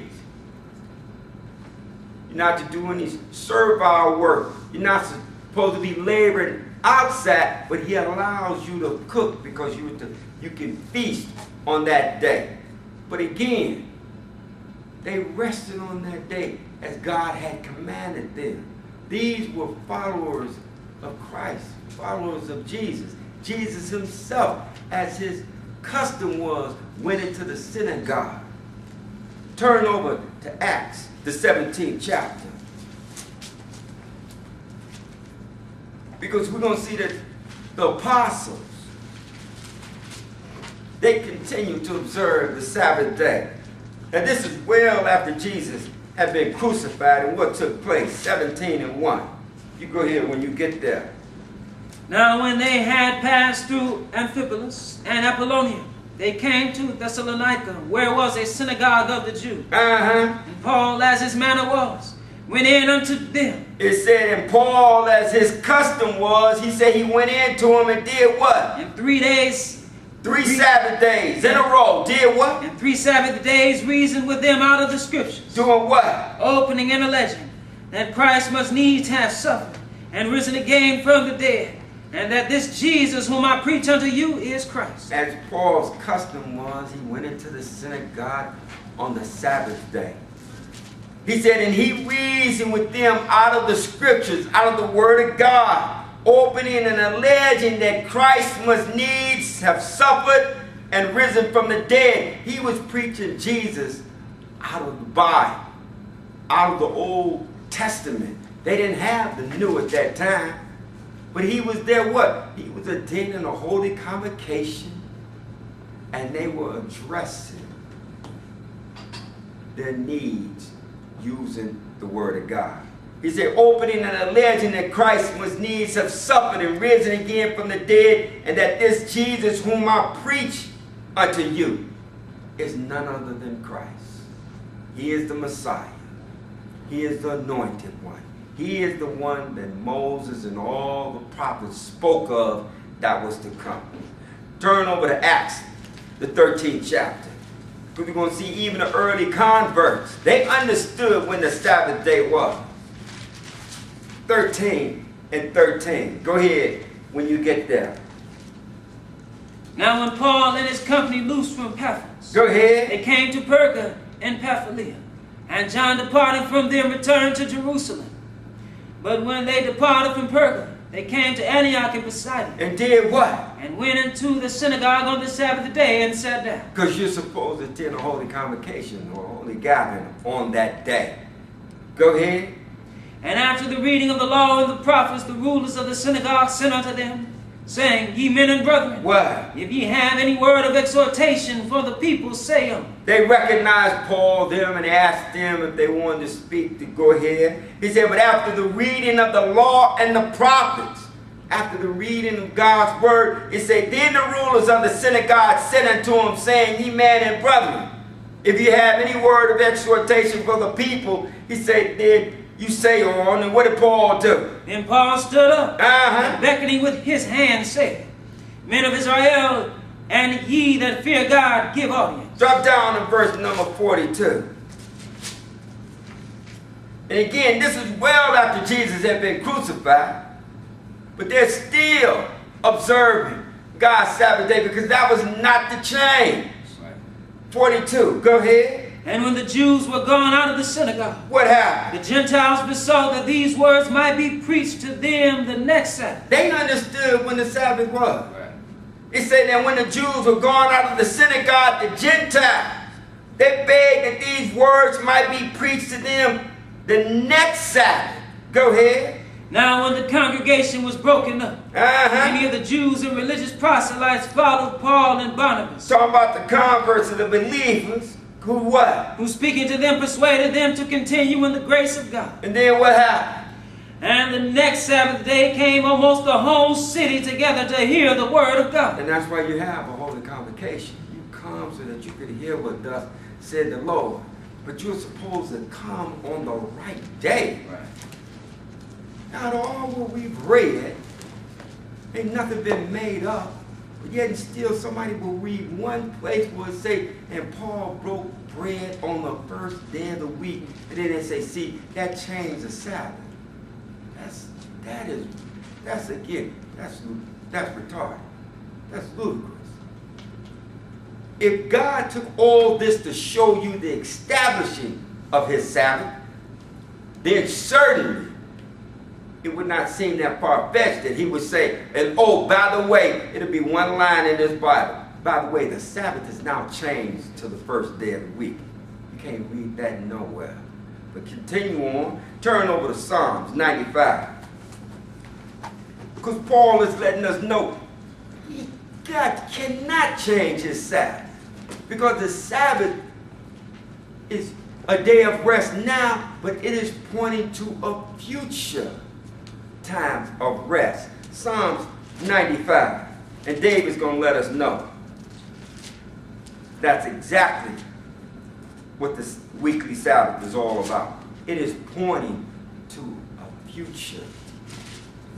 You're not to do any servile work. You're not supposed to be laboring outside, but he allows you to cook because you can feast on that day. But again, they rested on that day as God had commanded them. These were followers of Christ, followers of Jesus. Jesus himself, as his custom was, went into the synagogue. Turn over to Acts, the 17th chapter. Because we're going to see that the apostles, they continued to observe the Sabbath day. And this is well after Jesus had been crucified and what took place, 17:1. You go here when you get there. Now when they had passed through Amphipolis and Apollonia, they came to Thessalonica, where was a synagogue of the Jews. And Paul, as his manner was, went in unto them. It said, and Paul, as his custom was, he said he went into them and did what? In 3 days. Three Sabbath days in a row. Did what? And 3 Sabbath days reasoned with them out of the scriptures. Doing what? Opening and alleging that Christ must needs have suffered and risen again from the dead, and that this Jesus whom I preach unto you is Christ. As Paul's custom was, he went into the synagogue on the Sabbath day. He said, and he reasoned with them out of the scriptures, out of the word of God, opening and alleging that Christ must needs have suffered and risen from the dead. He was preaching Jesus out of the Bible, out of the Old Testament. They didn't have the New at that time. But he was there what? He was attending a holy convocation, and they were addressing their needs using the word of God. He said, opening and alleging that Christ must needs have suffered and risen again from the dead, and that this Jesus whom I preach unto you is none other than Christ. He is the Messiah. He is the anointed one. He is the one that Moses and all the prophets spoke of that was to come. Turn over to Acts, the 13th chapter. Because we're going to see even the early converts. They understood when the Sabbath day was. 13 and 13. Go ahead when you get there. Now when Paul and his company loosed from Paphos, go ahead. They came to Perga and Pamphylia, and John departing from them returned to Jerusalem. But when they departed from Perga, they came to Antioch and Pisidia. And did what? And went into the synagogue on the Sabbath day and sat down. Because you're supposed to attend a holy convocation or a holy gathering on that day. Go ahead. And after the reading of the law and the prophets, the rulers of the synagogue sent unto them, saying, Ye men and brethren, What? if ye have any word of exhortation for the people, say them. They recognized Paul, them, and asked them if they wanted to speak to go ahead. He said, but after the reading of the law and the prophets, after the reading of God's word, it said, then the rulers of the synagogue said unto him, saying, Ye men and brethren, if you have any word of exhortation for the people, he said, then you say on. And what did Paul do? Then Paul stood up, and beckoning with his hand said, Men of Israel, and ye that fear God, give audience. Drop down to verse number 42. And again, this is well after Jesus had been crucified, but they're still observing God's Sabbath day because that was not the change. 42, go ahead. And when the Jews were gone out of the synagogue, what happened? The Gentiles besought that these words might be preached to them the next Sabbath. They understood when the Sabbath was. Right. It said that when the Jews were gone out of the synagogue, the Gentiles, they begged that these words might be preached to them the next Sabbath. Go ahead. Now when the congregation was broken up, many of the Jews and religious proselytes followed Paul and Barnabas. Talking about the converts of the believers. Who what? Who speaking to them persuaded them to continue in the grace of God. And then what happened? And the next Sabbath day came almost the whole city together to hear the word of God. And that's why you have a holy convocation. You come so that you could hear what thus said the Lord. But you're supposed to come on the right day. Right. Out of all what we've read, ain't nothing been made up. But yet and still somebody will read one place where it say, and Paul broke bread on the first day of the week. And then they say, see, that changed the Sabbath. That's again, that's retarded. That's ludicrous. If God took all this to show you the establishing of his Sabbath, then certainly it would not seem that far-fetched that he would say, and oh, by the way, it'll be one line in this Bible. By the way, the Sabbath is now changed to the first day of the week. You can't read that nowhere. But continue on. Turn over to Psalms 95. Because Paul is letting us know God cannot change his Sabbath. Because the Sabbath is a day of rest now, but it is pointing to a future times of rest. Psalms 95. And David's going to let us know. That's exactly what this weekly Sabbath is all about. It is pointing to a future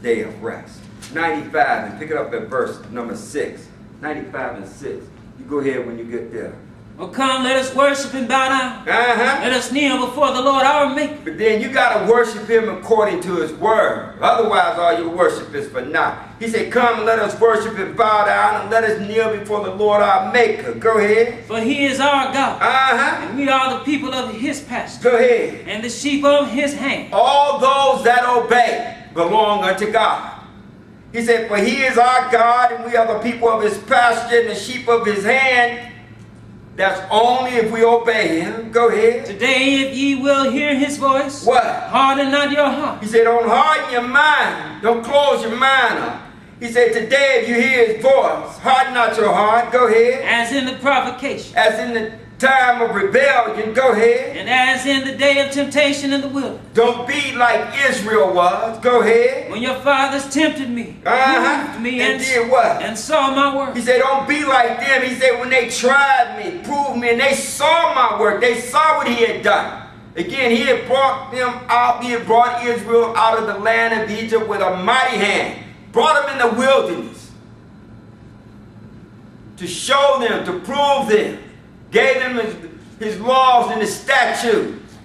day of rest. 95, and pick it up at verse number 6. 95 and 6. You go ahead when you get there. Well, come, let us worship and bow down. Let us kneel before the Lord our Maker. But then you got to worship him according to his word. Otherwise, all your worship is for naught. He said, come and let us worship and bow down and let us kneel before the Lord our Maker. Go ahead. For he is our God. And we are the people of his pasture. Go ahead. And the sheep of his hand. All those that obey belong unto God. He said, for he is our God, and we are the people of his pasture and the sheep of his hand. That's only if we obey him. Go ahead. Today, if ye will hear his voice, what? Harden not your heart. He said, don't harden your mind. Don't close your mind up. He said, today, if you hear his voice, harden not your heart. Go ahead. As in the provocation. As in the time of rebellion. Go ahead. And as in the day of temptation in the wilderness. Don't be like Israel was. Go ahead. When your fathers tempted me, proved me, and did what? And saw my work. He said, don't be like them. He said, when they tried me, proved me, and they saw my work, they saw what he had done. Again, he had brought them out. He had brought Israel out of the land of Egypt with a mighty hand. Brought them in the wilderness to show them, to prove them. Gave them his laws and his statutes,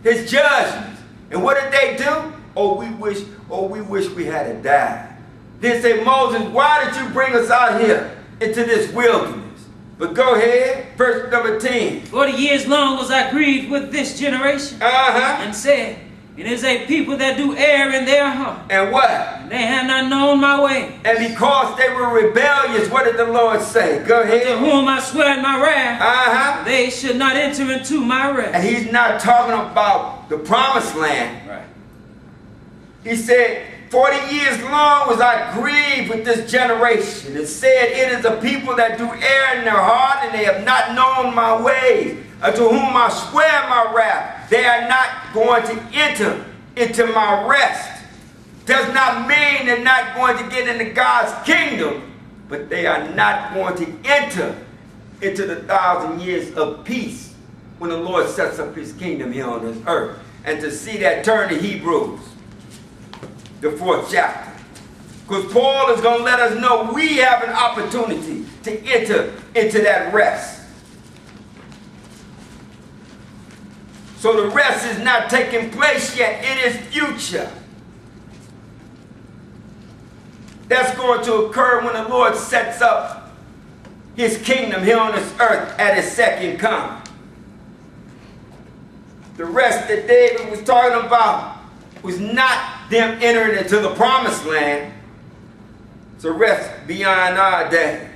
his judgments. And what did they do? Oh, we wish we had died. Then say, Moses, why did you bring us out here into this wilderness? But go ahead, verse number 10. 40 years long was I grieved with this generation. And said, it is a people that do err in their heart. And what? And they have not known my way. And because they were rebellious, what did the Lord say? Go ahead. To whom I swear in my wrath, they should not enter into my rest. And he's not talking about the promised land. Right. He said, 40 years long was I grieved with this generation, and said, it is a people that do err in their heart, and they have not known my ways, unto whom I swear my wrath. They are not going to enter into my rest. Does not mean they're not going to get into God's kingdom, but they are not going to enter into the 1,000 years of peace when the Lord sets up his kingdom here on this earth. And to see that, turn to Hebrews, the 4th chapter. Because Paul is going to let us know we have an opportunity to enter into that rest. So the rest is not taking place yet. It is future. That's going to occur when the Lord sets up his kingdom here on this earth at his second coming. The rest that David was talking about was not them entering into the promised land. It's a rest beyond our days.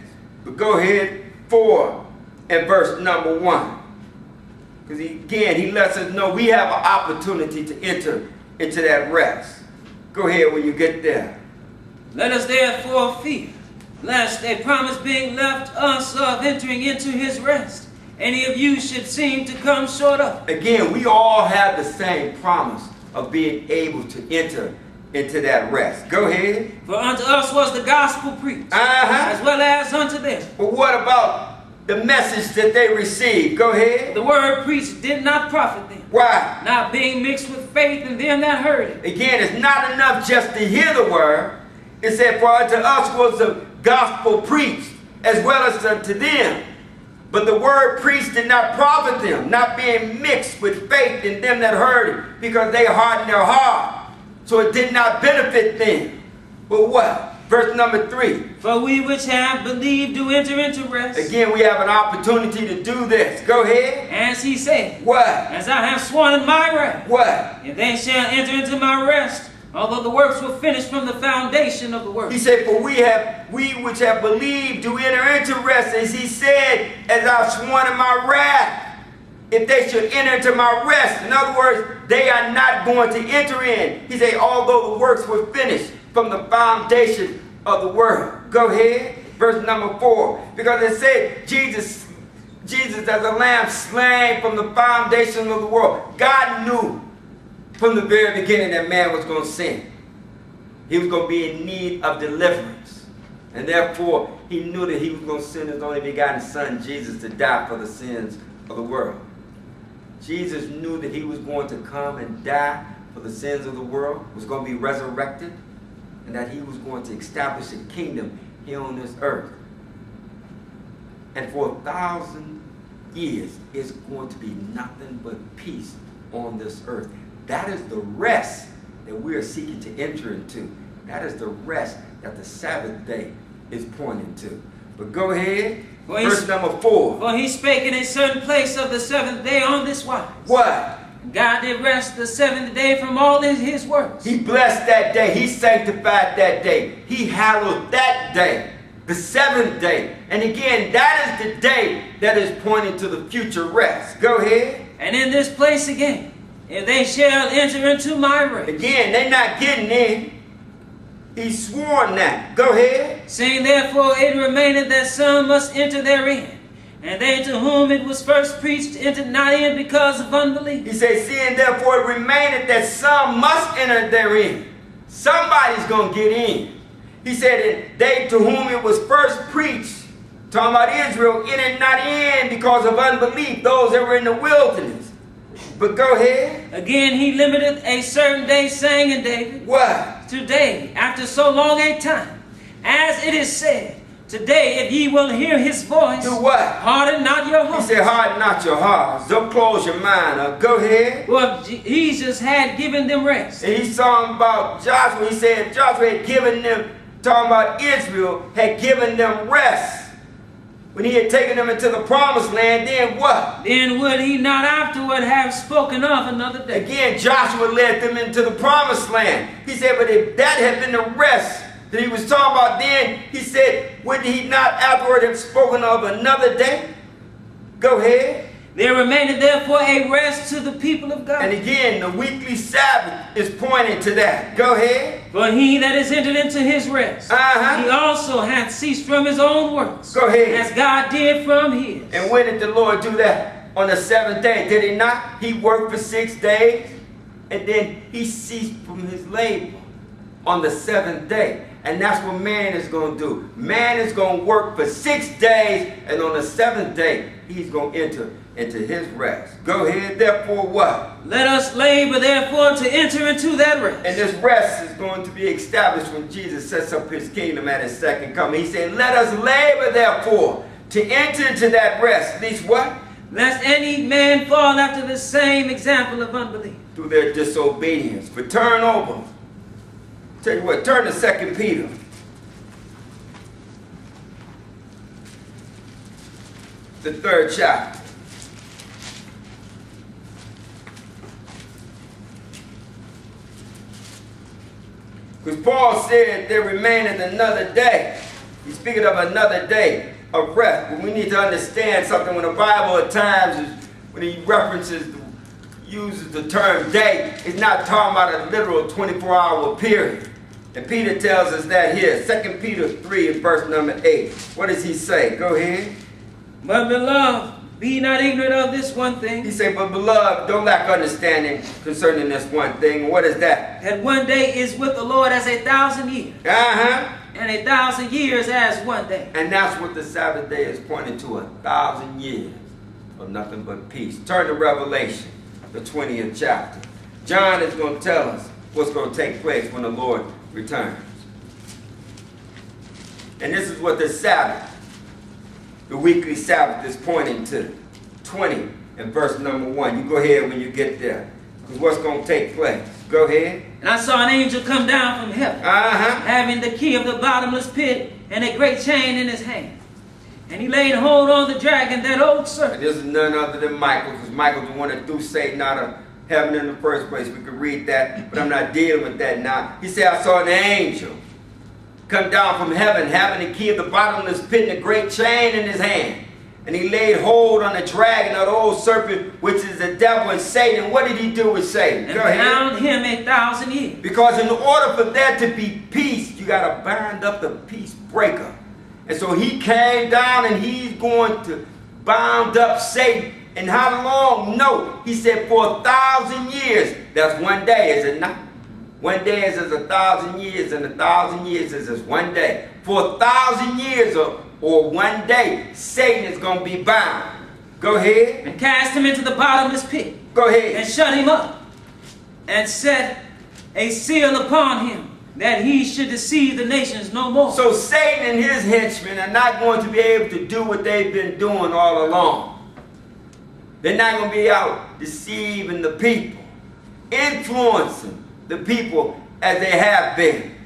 But go ahead, 4 and verse number 1. Because he lets us know we have an opportunity to enter into that rest. Go ahead when you get there. Let us therefore fear, lest a promise being left us of entering into his rest, any of you should seem to come short of. Again, we all have the same promise of being able to enter into that rest. Go ahead. For unto us was the gospel preached, as well as unto them. But what about the message that they received? Go ahead. The word preached did not profit them. Why? Not being mixed with faith in them that heard it. Again, it's not enough just to hear the word. It said, for unto us was the gospel preached, as well as unto them. But the word preached did not profit them, not being mixed with faith in them that heard it, because they hardened their heart. So it did not benefit them. But what? Verse number 3. For we which have believed do enter into rest. Again, we have an opportunity to do this. Go ahead. As he said, what? As I have sworn in my wrath. What? And they shall enter into my rest, although the works were finished from the foundation of the world. He said, for we which have believed do enter into rest, as he said, as I have sworn in my wrath, if they should enter into my rest. In other words, they are not going to enter in. He said, although the works were finished from the foundation of the world. Go ahead. Verse number 4. Because it said, Jesus as a lamb slain from the foundation of the world. God knew from the very beginning that man was going to sin. He was going to be in need of deliverance. And therefore, he knew that he was going to send his only begotten son, Jesus, to die for the sins of the world. Jesus knew that he was going to come and die for the sins of the world, was going to be resurrected, and that he was going to establish a kingdom here on this earth. And for 1,000 years, it's going to be nothing but peace on this earth. That is the rest that we are seeking to enter into. That is the rest that the Sabbath day is pointing to. But go ahead. Verse number 4. For he spake in a certain place of the 7th day on this wise. What? God did rest the 7th day from all his works. He blessed that day. He sanctified that day. He hallowed that day. The 7th day. And again, that is the day that is pointing to the future rest. Go ahead. And in this place again, if they shall enter into my rest. Again, they're not getting in. He's sworn that. Go ahead. Saying therefore it remaineth that some must enter therein. And they to whom it was first preached entered not in because of unbelief. He says, seeing therefore it remaineth that some must enter therein. Somebody's going to get in. He said, and they to whom it was first preached, talking about Israel, entered not in because of unbelief, those that were in the wilderness. But go ahead. Again, he limiteth a certain day, saying in David, what? Today, after so long a time, as it is said, today, if ye will hear his voice, do what? Harden not your hearts. He said, harden not your hearts. Don't close your mind up. Go ahead. Well, Jesus had given them rest. And he's talking about Joshua. He said Joshua had given them, talking about Israel, had given them rest. When he had taken them into the promised land, then what? Then would he not afterward have spoken of another day? Again, Joshua led them into the promised land. He said, but if that had been the rest that he was talking about then, he said, would he not afterward have spoken of another day? Go ahead. There remaineth therefore a rest to the people of God. And again, the weekly Sabbath is pointing to that. Go ahead. For he that is entered into his rest, Uh-huh. he also hath ceased from his own works. Go ahead. As God did from his. And when did the Lord do that? On the seventh day, did he not? He worked for 6 days, and then he ceased from his labor on the seventh day. And that's what man is going to do. Man is going to work for 6 days, and on the seventh day, he's going to enter into his rest. Go ahead, therefore what? Let us labor therefore to enter into that rest. And this rest is going to be established when Jesus sets up his kingdom at his second coming. He said, let us labor therefore to enter into that rest. At least what? Lest any man fall after the same example of unbelief. Through their disobedience. But turn over. Tell you what, turn to 2 Peter. The 3rd chapter. Because Paul said there remaineth another day. He's speaking of another day of rest. But we need to understand something. When the Bible at times, when he uses the term day, it's not talking about a literal 24-hour period. And Peter tells us that here. 2 Peter 3 and verse number 8. What does he say? Go ahead. But beloved, be not ignorant of this one thing. He said, but beloved, don't lack understanding concerning this one thing. What is that? That one day is with the Lord as 1,000 years. Uh-huh. And 1,000 years as one day. And that's what the Sabbath day is pointing to, 1,000 years of nothing but peace. Turn to Revelation, the 20th chapter. John is going to tell us what's going to take place when the Lord returns. And this is what the Sabbath, the weekly Sabbath, is pointing to. 20 and verse number 1. You go ahead when you get there. Because what's going to take place? Go ahead. And I saw an angel come down from heaven, having the key of the bottomless pit and a great chain in his hand. And he laid hold on the dragon, that old serpent. This is none other than Michael, because Michael's the one that threw Satan out of heaven in the first place. We could read that, but I'm not dealing with that now. He said, I saw an angel come down from heaven, having the key of the bottomless pit and a great chain in his hand. And he laid hold on the dragon, or the old serpent, which is the devil and Satan. What did he do with Satan? And Go ahead. bound him 1,000 years. Because in order for there to be peace, you got to bind up the peace breaker. And so he came down and he's going to bind up Satan. And how long? No. He said for 1,000 years. That's one day, is it not? One day is as 1,000 years, and 1,000 years is as one day. For 1,000 years or one day, Satan is going to be bound. Go ahead. And cast him into the bottomless pit. Go ahead. And shut him up. And set a seal upon him, that he should deceive the nations no more. So Satan and his henchmen are not going to be able to do what they've been doing all along. They're not going to be out deceiving the people, influencing the people as they have been.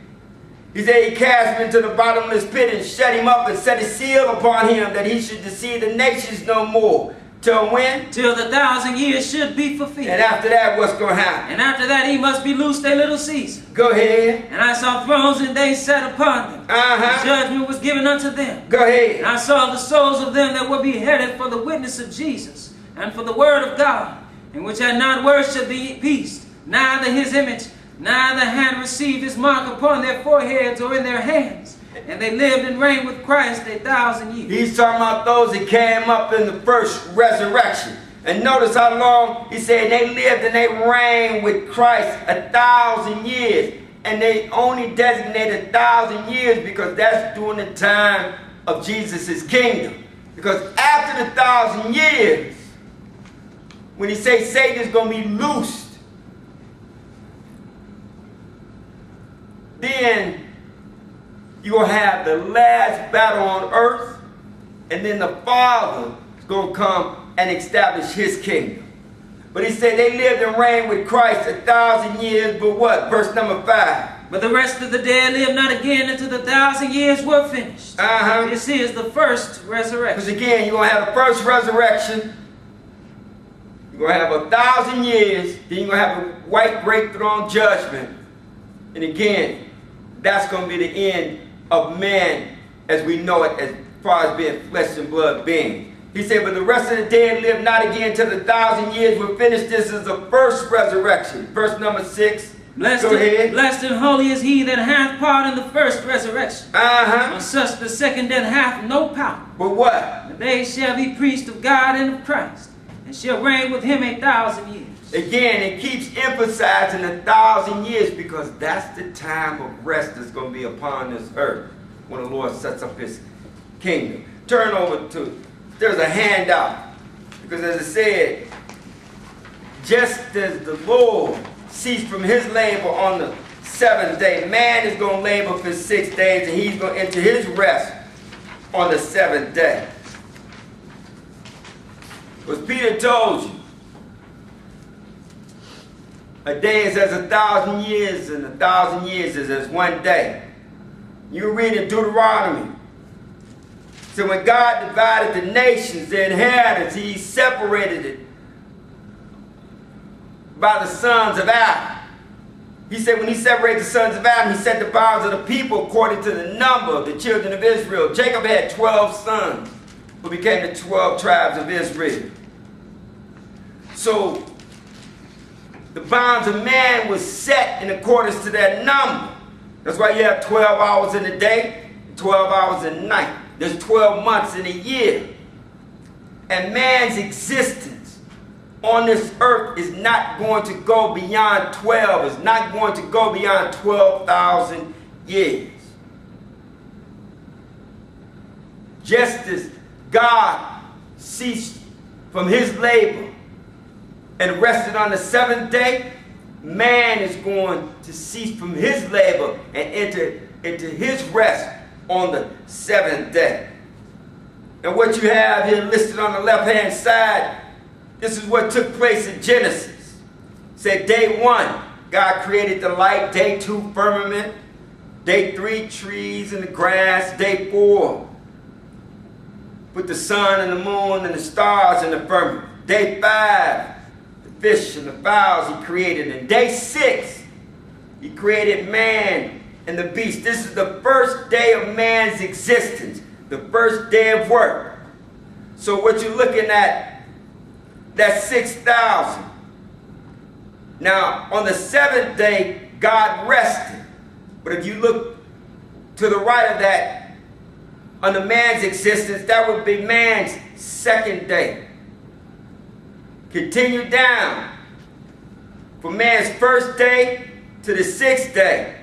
He said he cast him into the bottomless pit and shut him up and set a seal upon him that he should deceive the nations no more. Till when? Till the 1,000 years should be fulfilled. And after that, what's going to happen? And after that he must be loosed a little season. Go ahead. And I saw thrones, and they sat upon them. Judgment was given unto them. Go ahead. And I saw the souls of them that were beheaded for the witness of Jesus, and for the word of God, and which had not worshipped the beast, neither his image, neither had received his mark upon their foreheads or in their hands. And they lived and reigned with Christ 1,000 years. He's talking about those that came up in the first resurrection. And notice how long he said they lived and they reigned with Christ 1,000 years. And they only designated 1,000 years because that's during the time of Jesus' kingdom. Because after the 1,000 years, when he says Satan is going to be loosed, then you're going to have the last battle on earth, and then the Father is going to come and establish his kingdom. But he said they lived and reigned with Christ 1,000 years, but what? Verse number 5. But the rest of the dead lived not again until the 1,000 years were finished. This is the first resurrection. Because again, you're going to have the first resurrection. You're going to have 1,000 years. Then you're going to have a white great throne judgment. And again, that's going to be the end of man as we know it, as far as being flesh and blood beings. He said, but the rest of the dead live not again till the 1,000 years were finished. This is the first resurrection. Verse number 6. Blessed and holy is he that hath part in the first resurrection. On such the second death hath no power. But what? But they shall be priests of God and of Christ, and shall reign with him 1,000 years. Again, it keeps emphasizing 1,000 years because that's the time of rest that's going to be upon this earth when the Lord sets up his kingdom. Turn over to, there's a handout. Because as I said, just as the Lord ceased from his labor on the 7th day, man is going to labor for 6 days and he's going to enter his rest on the 7th day. Because Peter told you, a day is as 1,000 years, and 1,000 years is as one day. You read in Deuteronomy. So when God divided the nations, the inheritance, he separated it by the sons of Adam. He said when he separated the sons of Adam, he set the bounds of the people according to the number of the children of Israel. Jacob had 12 sons who became the 12 tribes of Israel. So the bounds of man was set in accordance to that number. That's why you have 12 hours in a day, 12 hours in a night. There's 12 months in a year. And man's existence on this earth is not going to go beyond 12. It's not going to go beyond 12,000 years. Just as God ceased from his labor and rested on the 7th day, man is going to cease from his labor and enter into his rest on the 7th day. And what you have here listed on the left-hand side, this is what took place in Genesis. It said day 1, God created the light. Day 2, firmament. Day 3, trees and the grass. Day 4, put the sun and the moon and the stars in the firmament. Day 5, fish and the fowls he created. In day 6, he created man and the beast. This is the first day of man's existence, the first day of work. So what you're looking at, that's 6,000. Now, on the 7th day, God rested. But if you look to the right of that, under man's existence, that would be man's 2nd day. Continue down from man's 1st day to the 6th day.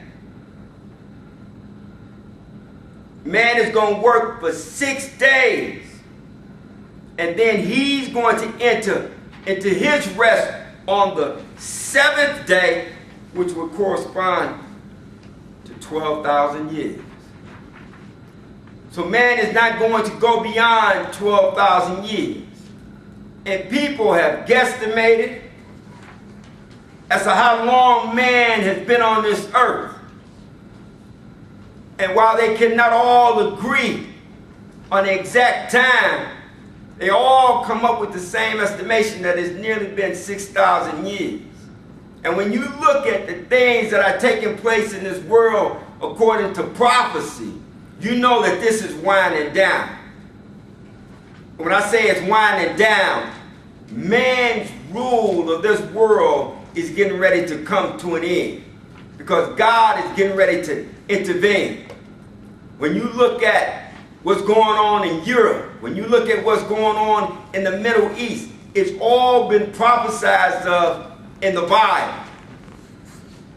Man is going to work for 6 days. And then he's going to enter into his rest on the 7th day, which will correspond to 12,000 years. So man is not going to go beyond 12,000 years. And people have guesstimated as to how long man has been on this earth. And while they cannot all agree on the exact time, they all come up with the same estimation that it's nearly been 6,000 years. And when you look at the things that are taking place in this world according to prophecy, you know that this is winding down. When I say it's winding down, man's rule of this world is getting ready to come to an end. Because God is getting ready to intervene. When you look at what's going on in Europe, when you look at what's going on in the Middle East, it's all been prophesied of in the Bible.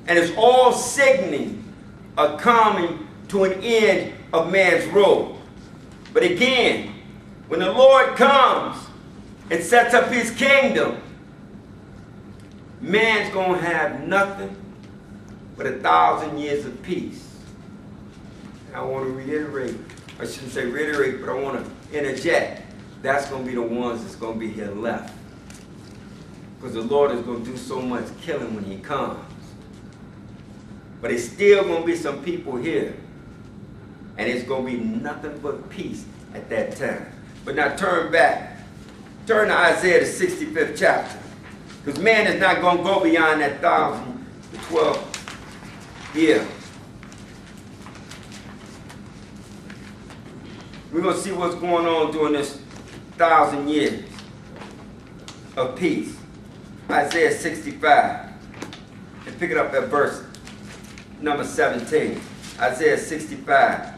And it's all signaling a coming to an end of man's rule. But again, when the Lord comes and sets up his kingdom, man's going to have nothing but 1,000 years of peace. And I want to reiterate, I shouldn't say reiterate, but I want to interject. That's going to be the ones that's going to be here left. Because the Lord is going to do so much killing when he comes. But it's still going to be some people here. And it's going to be nothing but peace at that time. But now turn back. Turn to Isaiah, the 65th chapter. Because man is not going to go beyond that 1,000 to 12 years. We're going to see what's going on during this 1,000 years of peace. Isaiah 65. And pick it up at verse number 17. Isaiah 65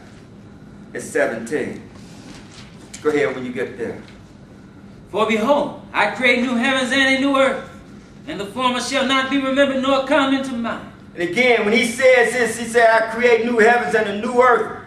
and 17. Go ahead when you get there. For behold, I create new heavens and a new earth, and the former shall not be remembered nor come into mind. And again, when he says this, he said, I create new heavens and a new earth.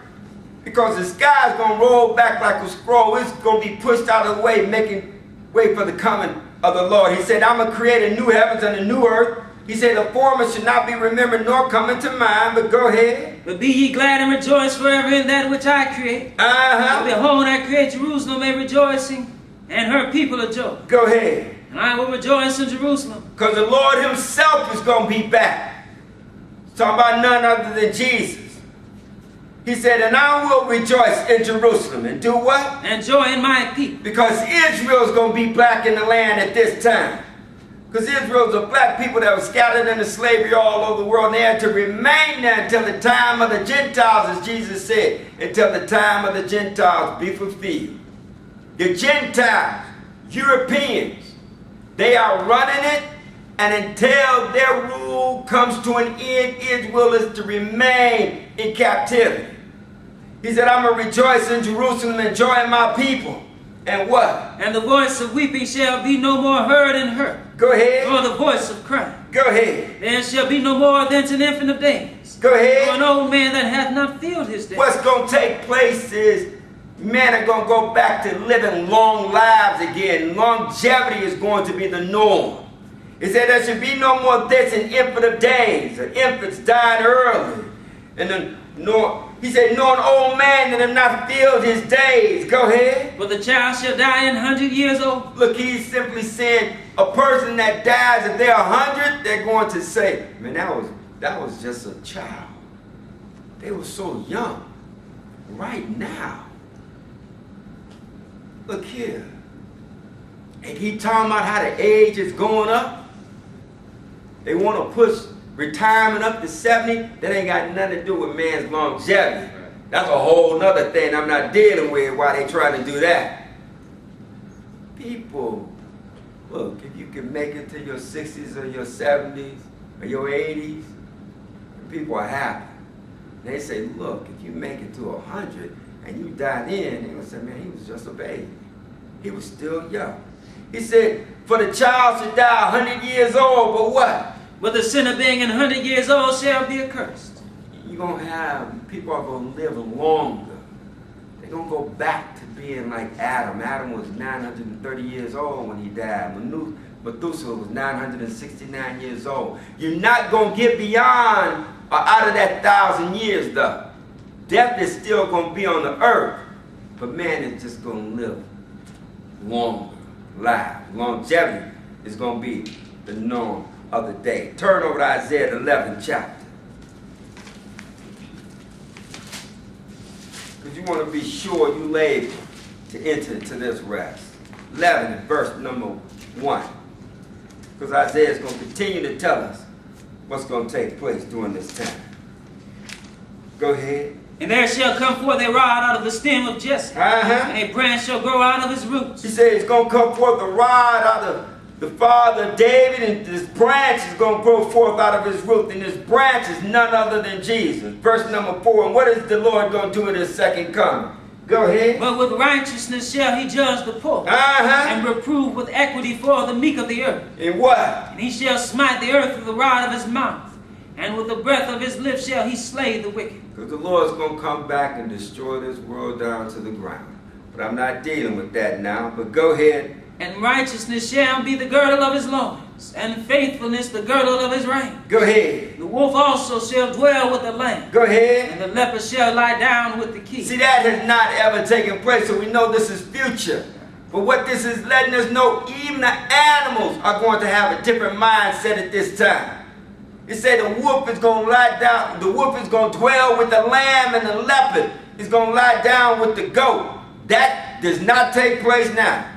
Because the sky is going to roll back like a scroll. It's going to be pushed out of the way, making way for the coming of the Lord. He said, I'm going to create a new heavens and a new earth. He said, the former should not be remembered nor come into mind. But go ahead. But be ye glad and rejoice forever in that which I create. For behold, I create Jerusalem a rejoicing, and her people a joy. Go ahead. And I will rejoice in Jerusalem. Because the Lord himself is going to be back. Talking about none other than Jesus. He said, and I will rejoice in Jerusalem. And do what? And joy in my people. Because Israel is going to be black in the land at this time. Because Israel's a black people that were scattered into slavery all over the world. And they had to remain there until the time of the Gentiles, as Jesus said, until the time of the Gentiles be fulfilled. The Gentiles, Europeans, they are running it. And until their rule comes to an end, Israel is to remain in captivity. He said, I'm going to rejoice in Jerusalem and joy in my people. And what? And the voice of weeping shall be no more heard in her. Go ahead. Nor the voice of crying. Go ahead. There shall be no more thence an infant of days. Go ahead. Nor an old man that hath not filled his days. What's going to take place is men are going to go back to living long lives again. Longevity is going to be the norm. He said there should be no more this an infant of days. The infants died early. And then he said, nor an old man that have not filled his days. Go ahead. But the child shall die 100 years old. Look, he's simply saying a person that dies, if they're 100, they're going to say, man, that was just a child. They were so young. Right now. Look here. And he talking about how the age is going up. They want to push retirement up to 70. That ain't got nothing to do with man's longevity. That's a whole nother thing I'm not dealing with why they trying to do that. People, look, if you can make it to your 60s or your 70s or your 80s, people are happy. They say, look, if you make it to 100 and you die then, they're going to say, man, he was just a baby. He was still young. He said, for the child should die 100 years old, but what? But the sinner being 100 years old shall be accursed. You're going to have, people are going to live longer. They're going to go back to being like Adam. Adam was 930 years old when he died. Methuselah was 969 years old. You're not going to get beyond or out of that 1,000 years, though. Death is still going to be on the earth, but man is just going to live longer lives. Longevity is going to be the norm of the day. Turn over to Isaiah 11th chapter. Because you want to be sure you labor to enter into this rest. 11 and verse number 1. Because Isaiah is going to continue to tell us what's going to take place during this time. Go ahead. And there shall come forth a rod out of the stem of Jesse, and a branch shall grow out of his roots. He said it's going to come forth a rod out of the father of David, and this branch is going to grow forth out of his root, and this branch is none other than Jesus. Verse number 4, and what is the Lord going to do at his second coming? Go ahead. But with righteousness shall he judge the poor, and reprove with equity for the meek of the earth. And what? And he shall smite the earth with the rod of his mouth, and with the breath of his lips shall he slay the wicked. Because the Lord's going to come back and destroy this world down to the ground. But I'm not dealing with that now. But go ahead. And righteousness shall be the girdle of his loins, and faithfulness the girdle of his reins. Go ahead. The wolf also shall dwell with the lamb. Go ahead. And the leopard shall lie down with the key. See, that has not ever taken place, so we know this is future. But what this is letting us know, even the animals are going to have a different mindset at this time. It said the wolf is going to lie down, the wolf is going to dwell with the lamb, and the leopard is going to lie down with the goat. That does not take place now.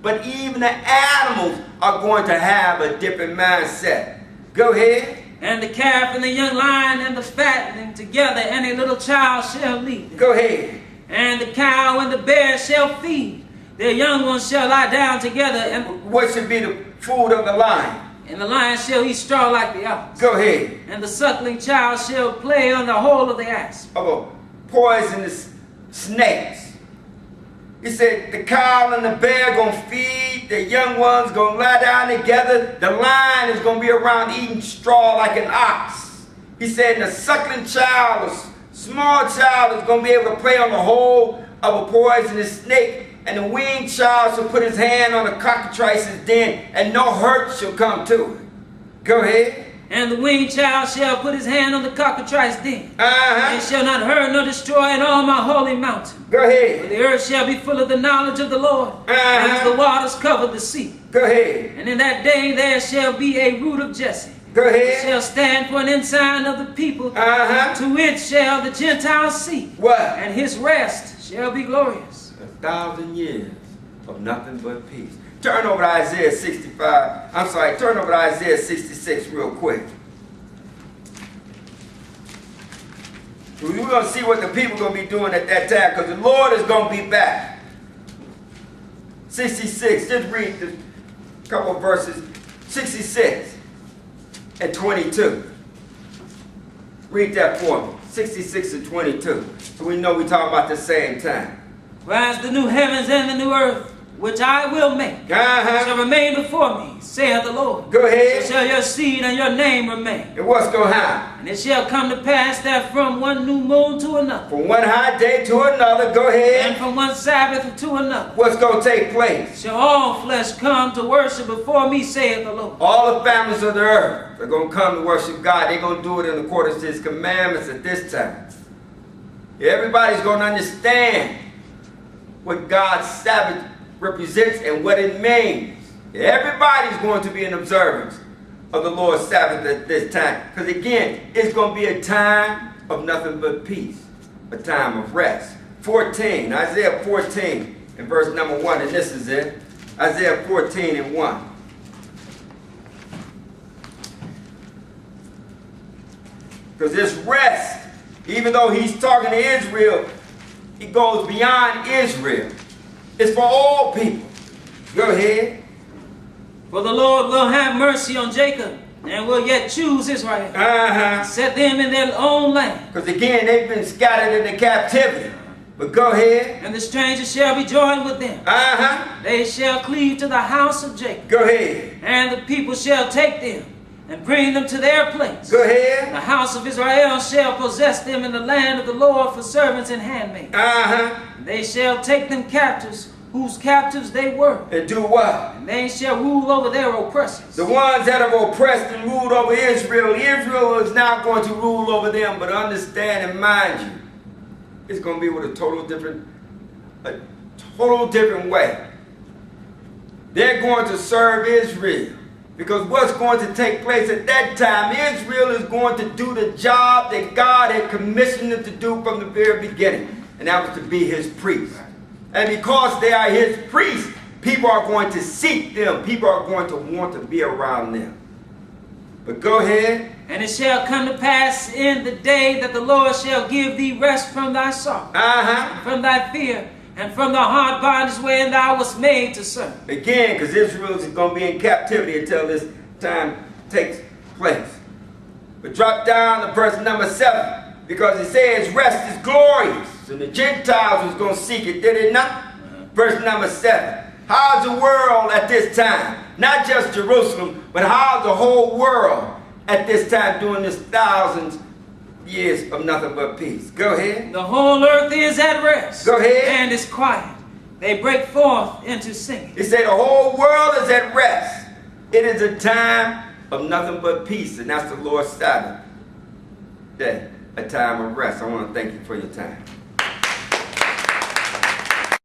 But even the animals are going to have a different mindset. Go ahead. And the calf and the young lion and the fatling together, and a little child shall lead them. Go ahead. And the cow and the bear shall feed, Their young ones shall lie down together, and What should be the food of the lion? the lion shall eat straw like the ox. Go ahead. And the suckling child shall play on the hole of the asp. Of a poisonous snakes. He said the cow and the bear gonna feed, the young ones gonna lie down together, the lion is gonna be around eating straw like an ox. He said the suckling child, a small child, is gonna be able to play on the hole of a poisonous snake, and the weaned child shall put his hand on the cockatrice's den, and no hurt shall come to it. Go ahead. And the weaned child shall put his hand on the cockatrice den, Uh-huh. and shall not hurt nor destroy in all my holy mountain. Go For ahead. the earth shall be full of the knowledge of the Lord, as the waters cover the sea. Go ahead. And in that day there shall be a root of Jesse. Go It ahead. shall stand for an ensign of the people. Uh-huh. To it shall the Gentiles see, What? and his rest shall be glorious. 1,000 years of nothing but peace. Turn over to Isaiah 65. I'm sorry, turn over to Isaiah 66 real quick. We're going to see what the people are going to be doing at that time, because the Lord is going to be back. 66, just read a couple of verses. 66 and 22. Read that for me. 66 and 22. So we know we're talking about the same time. Whereas the new heavens and the new earth, which I will make, shall remain before me, saith the Lord. Go ahead. So shall your seed and your name remain. And what's going to happen? And it shall come to pass that from one new moon to another, From one high day to another, go and ahead. from one Sabbath to another, What's going to take place? shall all flesh come to worship before me, saith the Lord. All the families of the earth are going to come to worship God. They're going to do it in accordance to His commandments at this time. Everybody's going to understand what God's Sabbath represents and what it means. Everybody's going to be in observance of the Lord's Sabbath at this time. Because again, it's going to be a time of nothing but peace. A time of rest. 14, Isaiah 14 and verse number 1, and this is it. Isaiah 14 and 1. Because this rest, even though he's talking to Israel, it goes beyond Israel. It's for all people. Go ahead. For the Lord will have mercy on Jacob, and will yet choose Israel. Set them in their own land. Because again, they've been scattered into captivity. But go ahead. And the stranger shall be joined with them. They shall cleave to the house of Jacob. Go ahead. And the people shall take them and bring them to their place. Go ahead. The house of Israel shall possess them in the land of the Lord for servants and handmaids. They shall take them captives, whose captives they were. And do what? And they shall rule over their oppressors. The ones that have oppressed and ruled over Israel, Israel is now going to rule over them. But understand and mind you, it's going to be with a total different way. They're going to serve Israel. Because what's going to take place at that time, Israel is going to do the job that God had commissioned them to do from the very beginning. And that was to be His priests. And because they are His priests, people are going to seek them. People are going to want to be around them. But go ahead. And it shall come to pass in the day that the Lord shall give thee rest from thy sorrow, from thy fear, and from the hard bondage wherein thou wast made to serve. Again, because Israel is going to be in captivity until this time takes place. But drop down to verse number 7. Because it says rest is glorious. And the Gentiles was going to seek it, did it not? Verse number 7. How's the world at this time? Not just Jerusalem, but how's the whole world at this time during this thousands years of nothing but peace? Go ahead. The whole earth is at rest. Go ahead. And is quiet. They break forth into singing. It said the whole world is at rest. It is a time of nothing but peace, and that's the Lord's Sabbath day, a time of rest. I want to thank you for your time.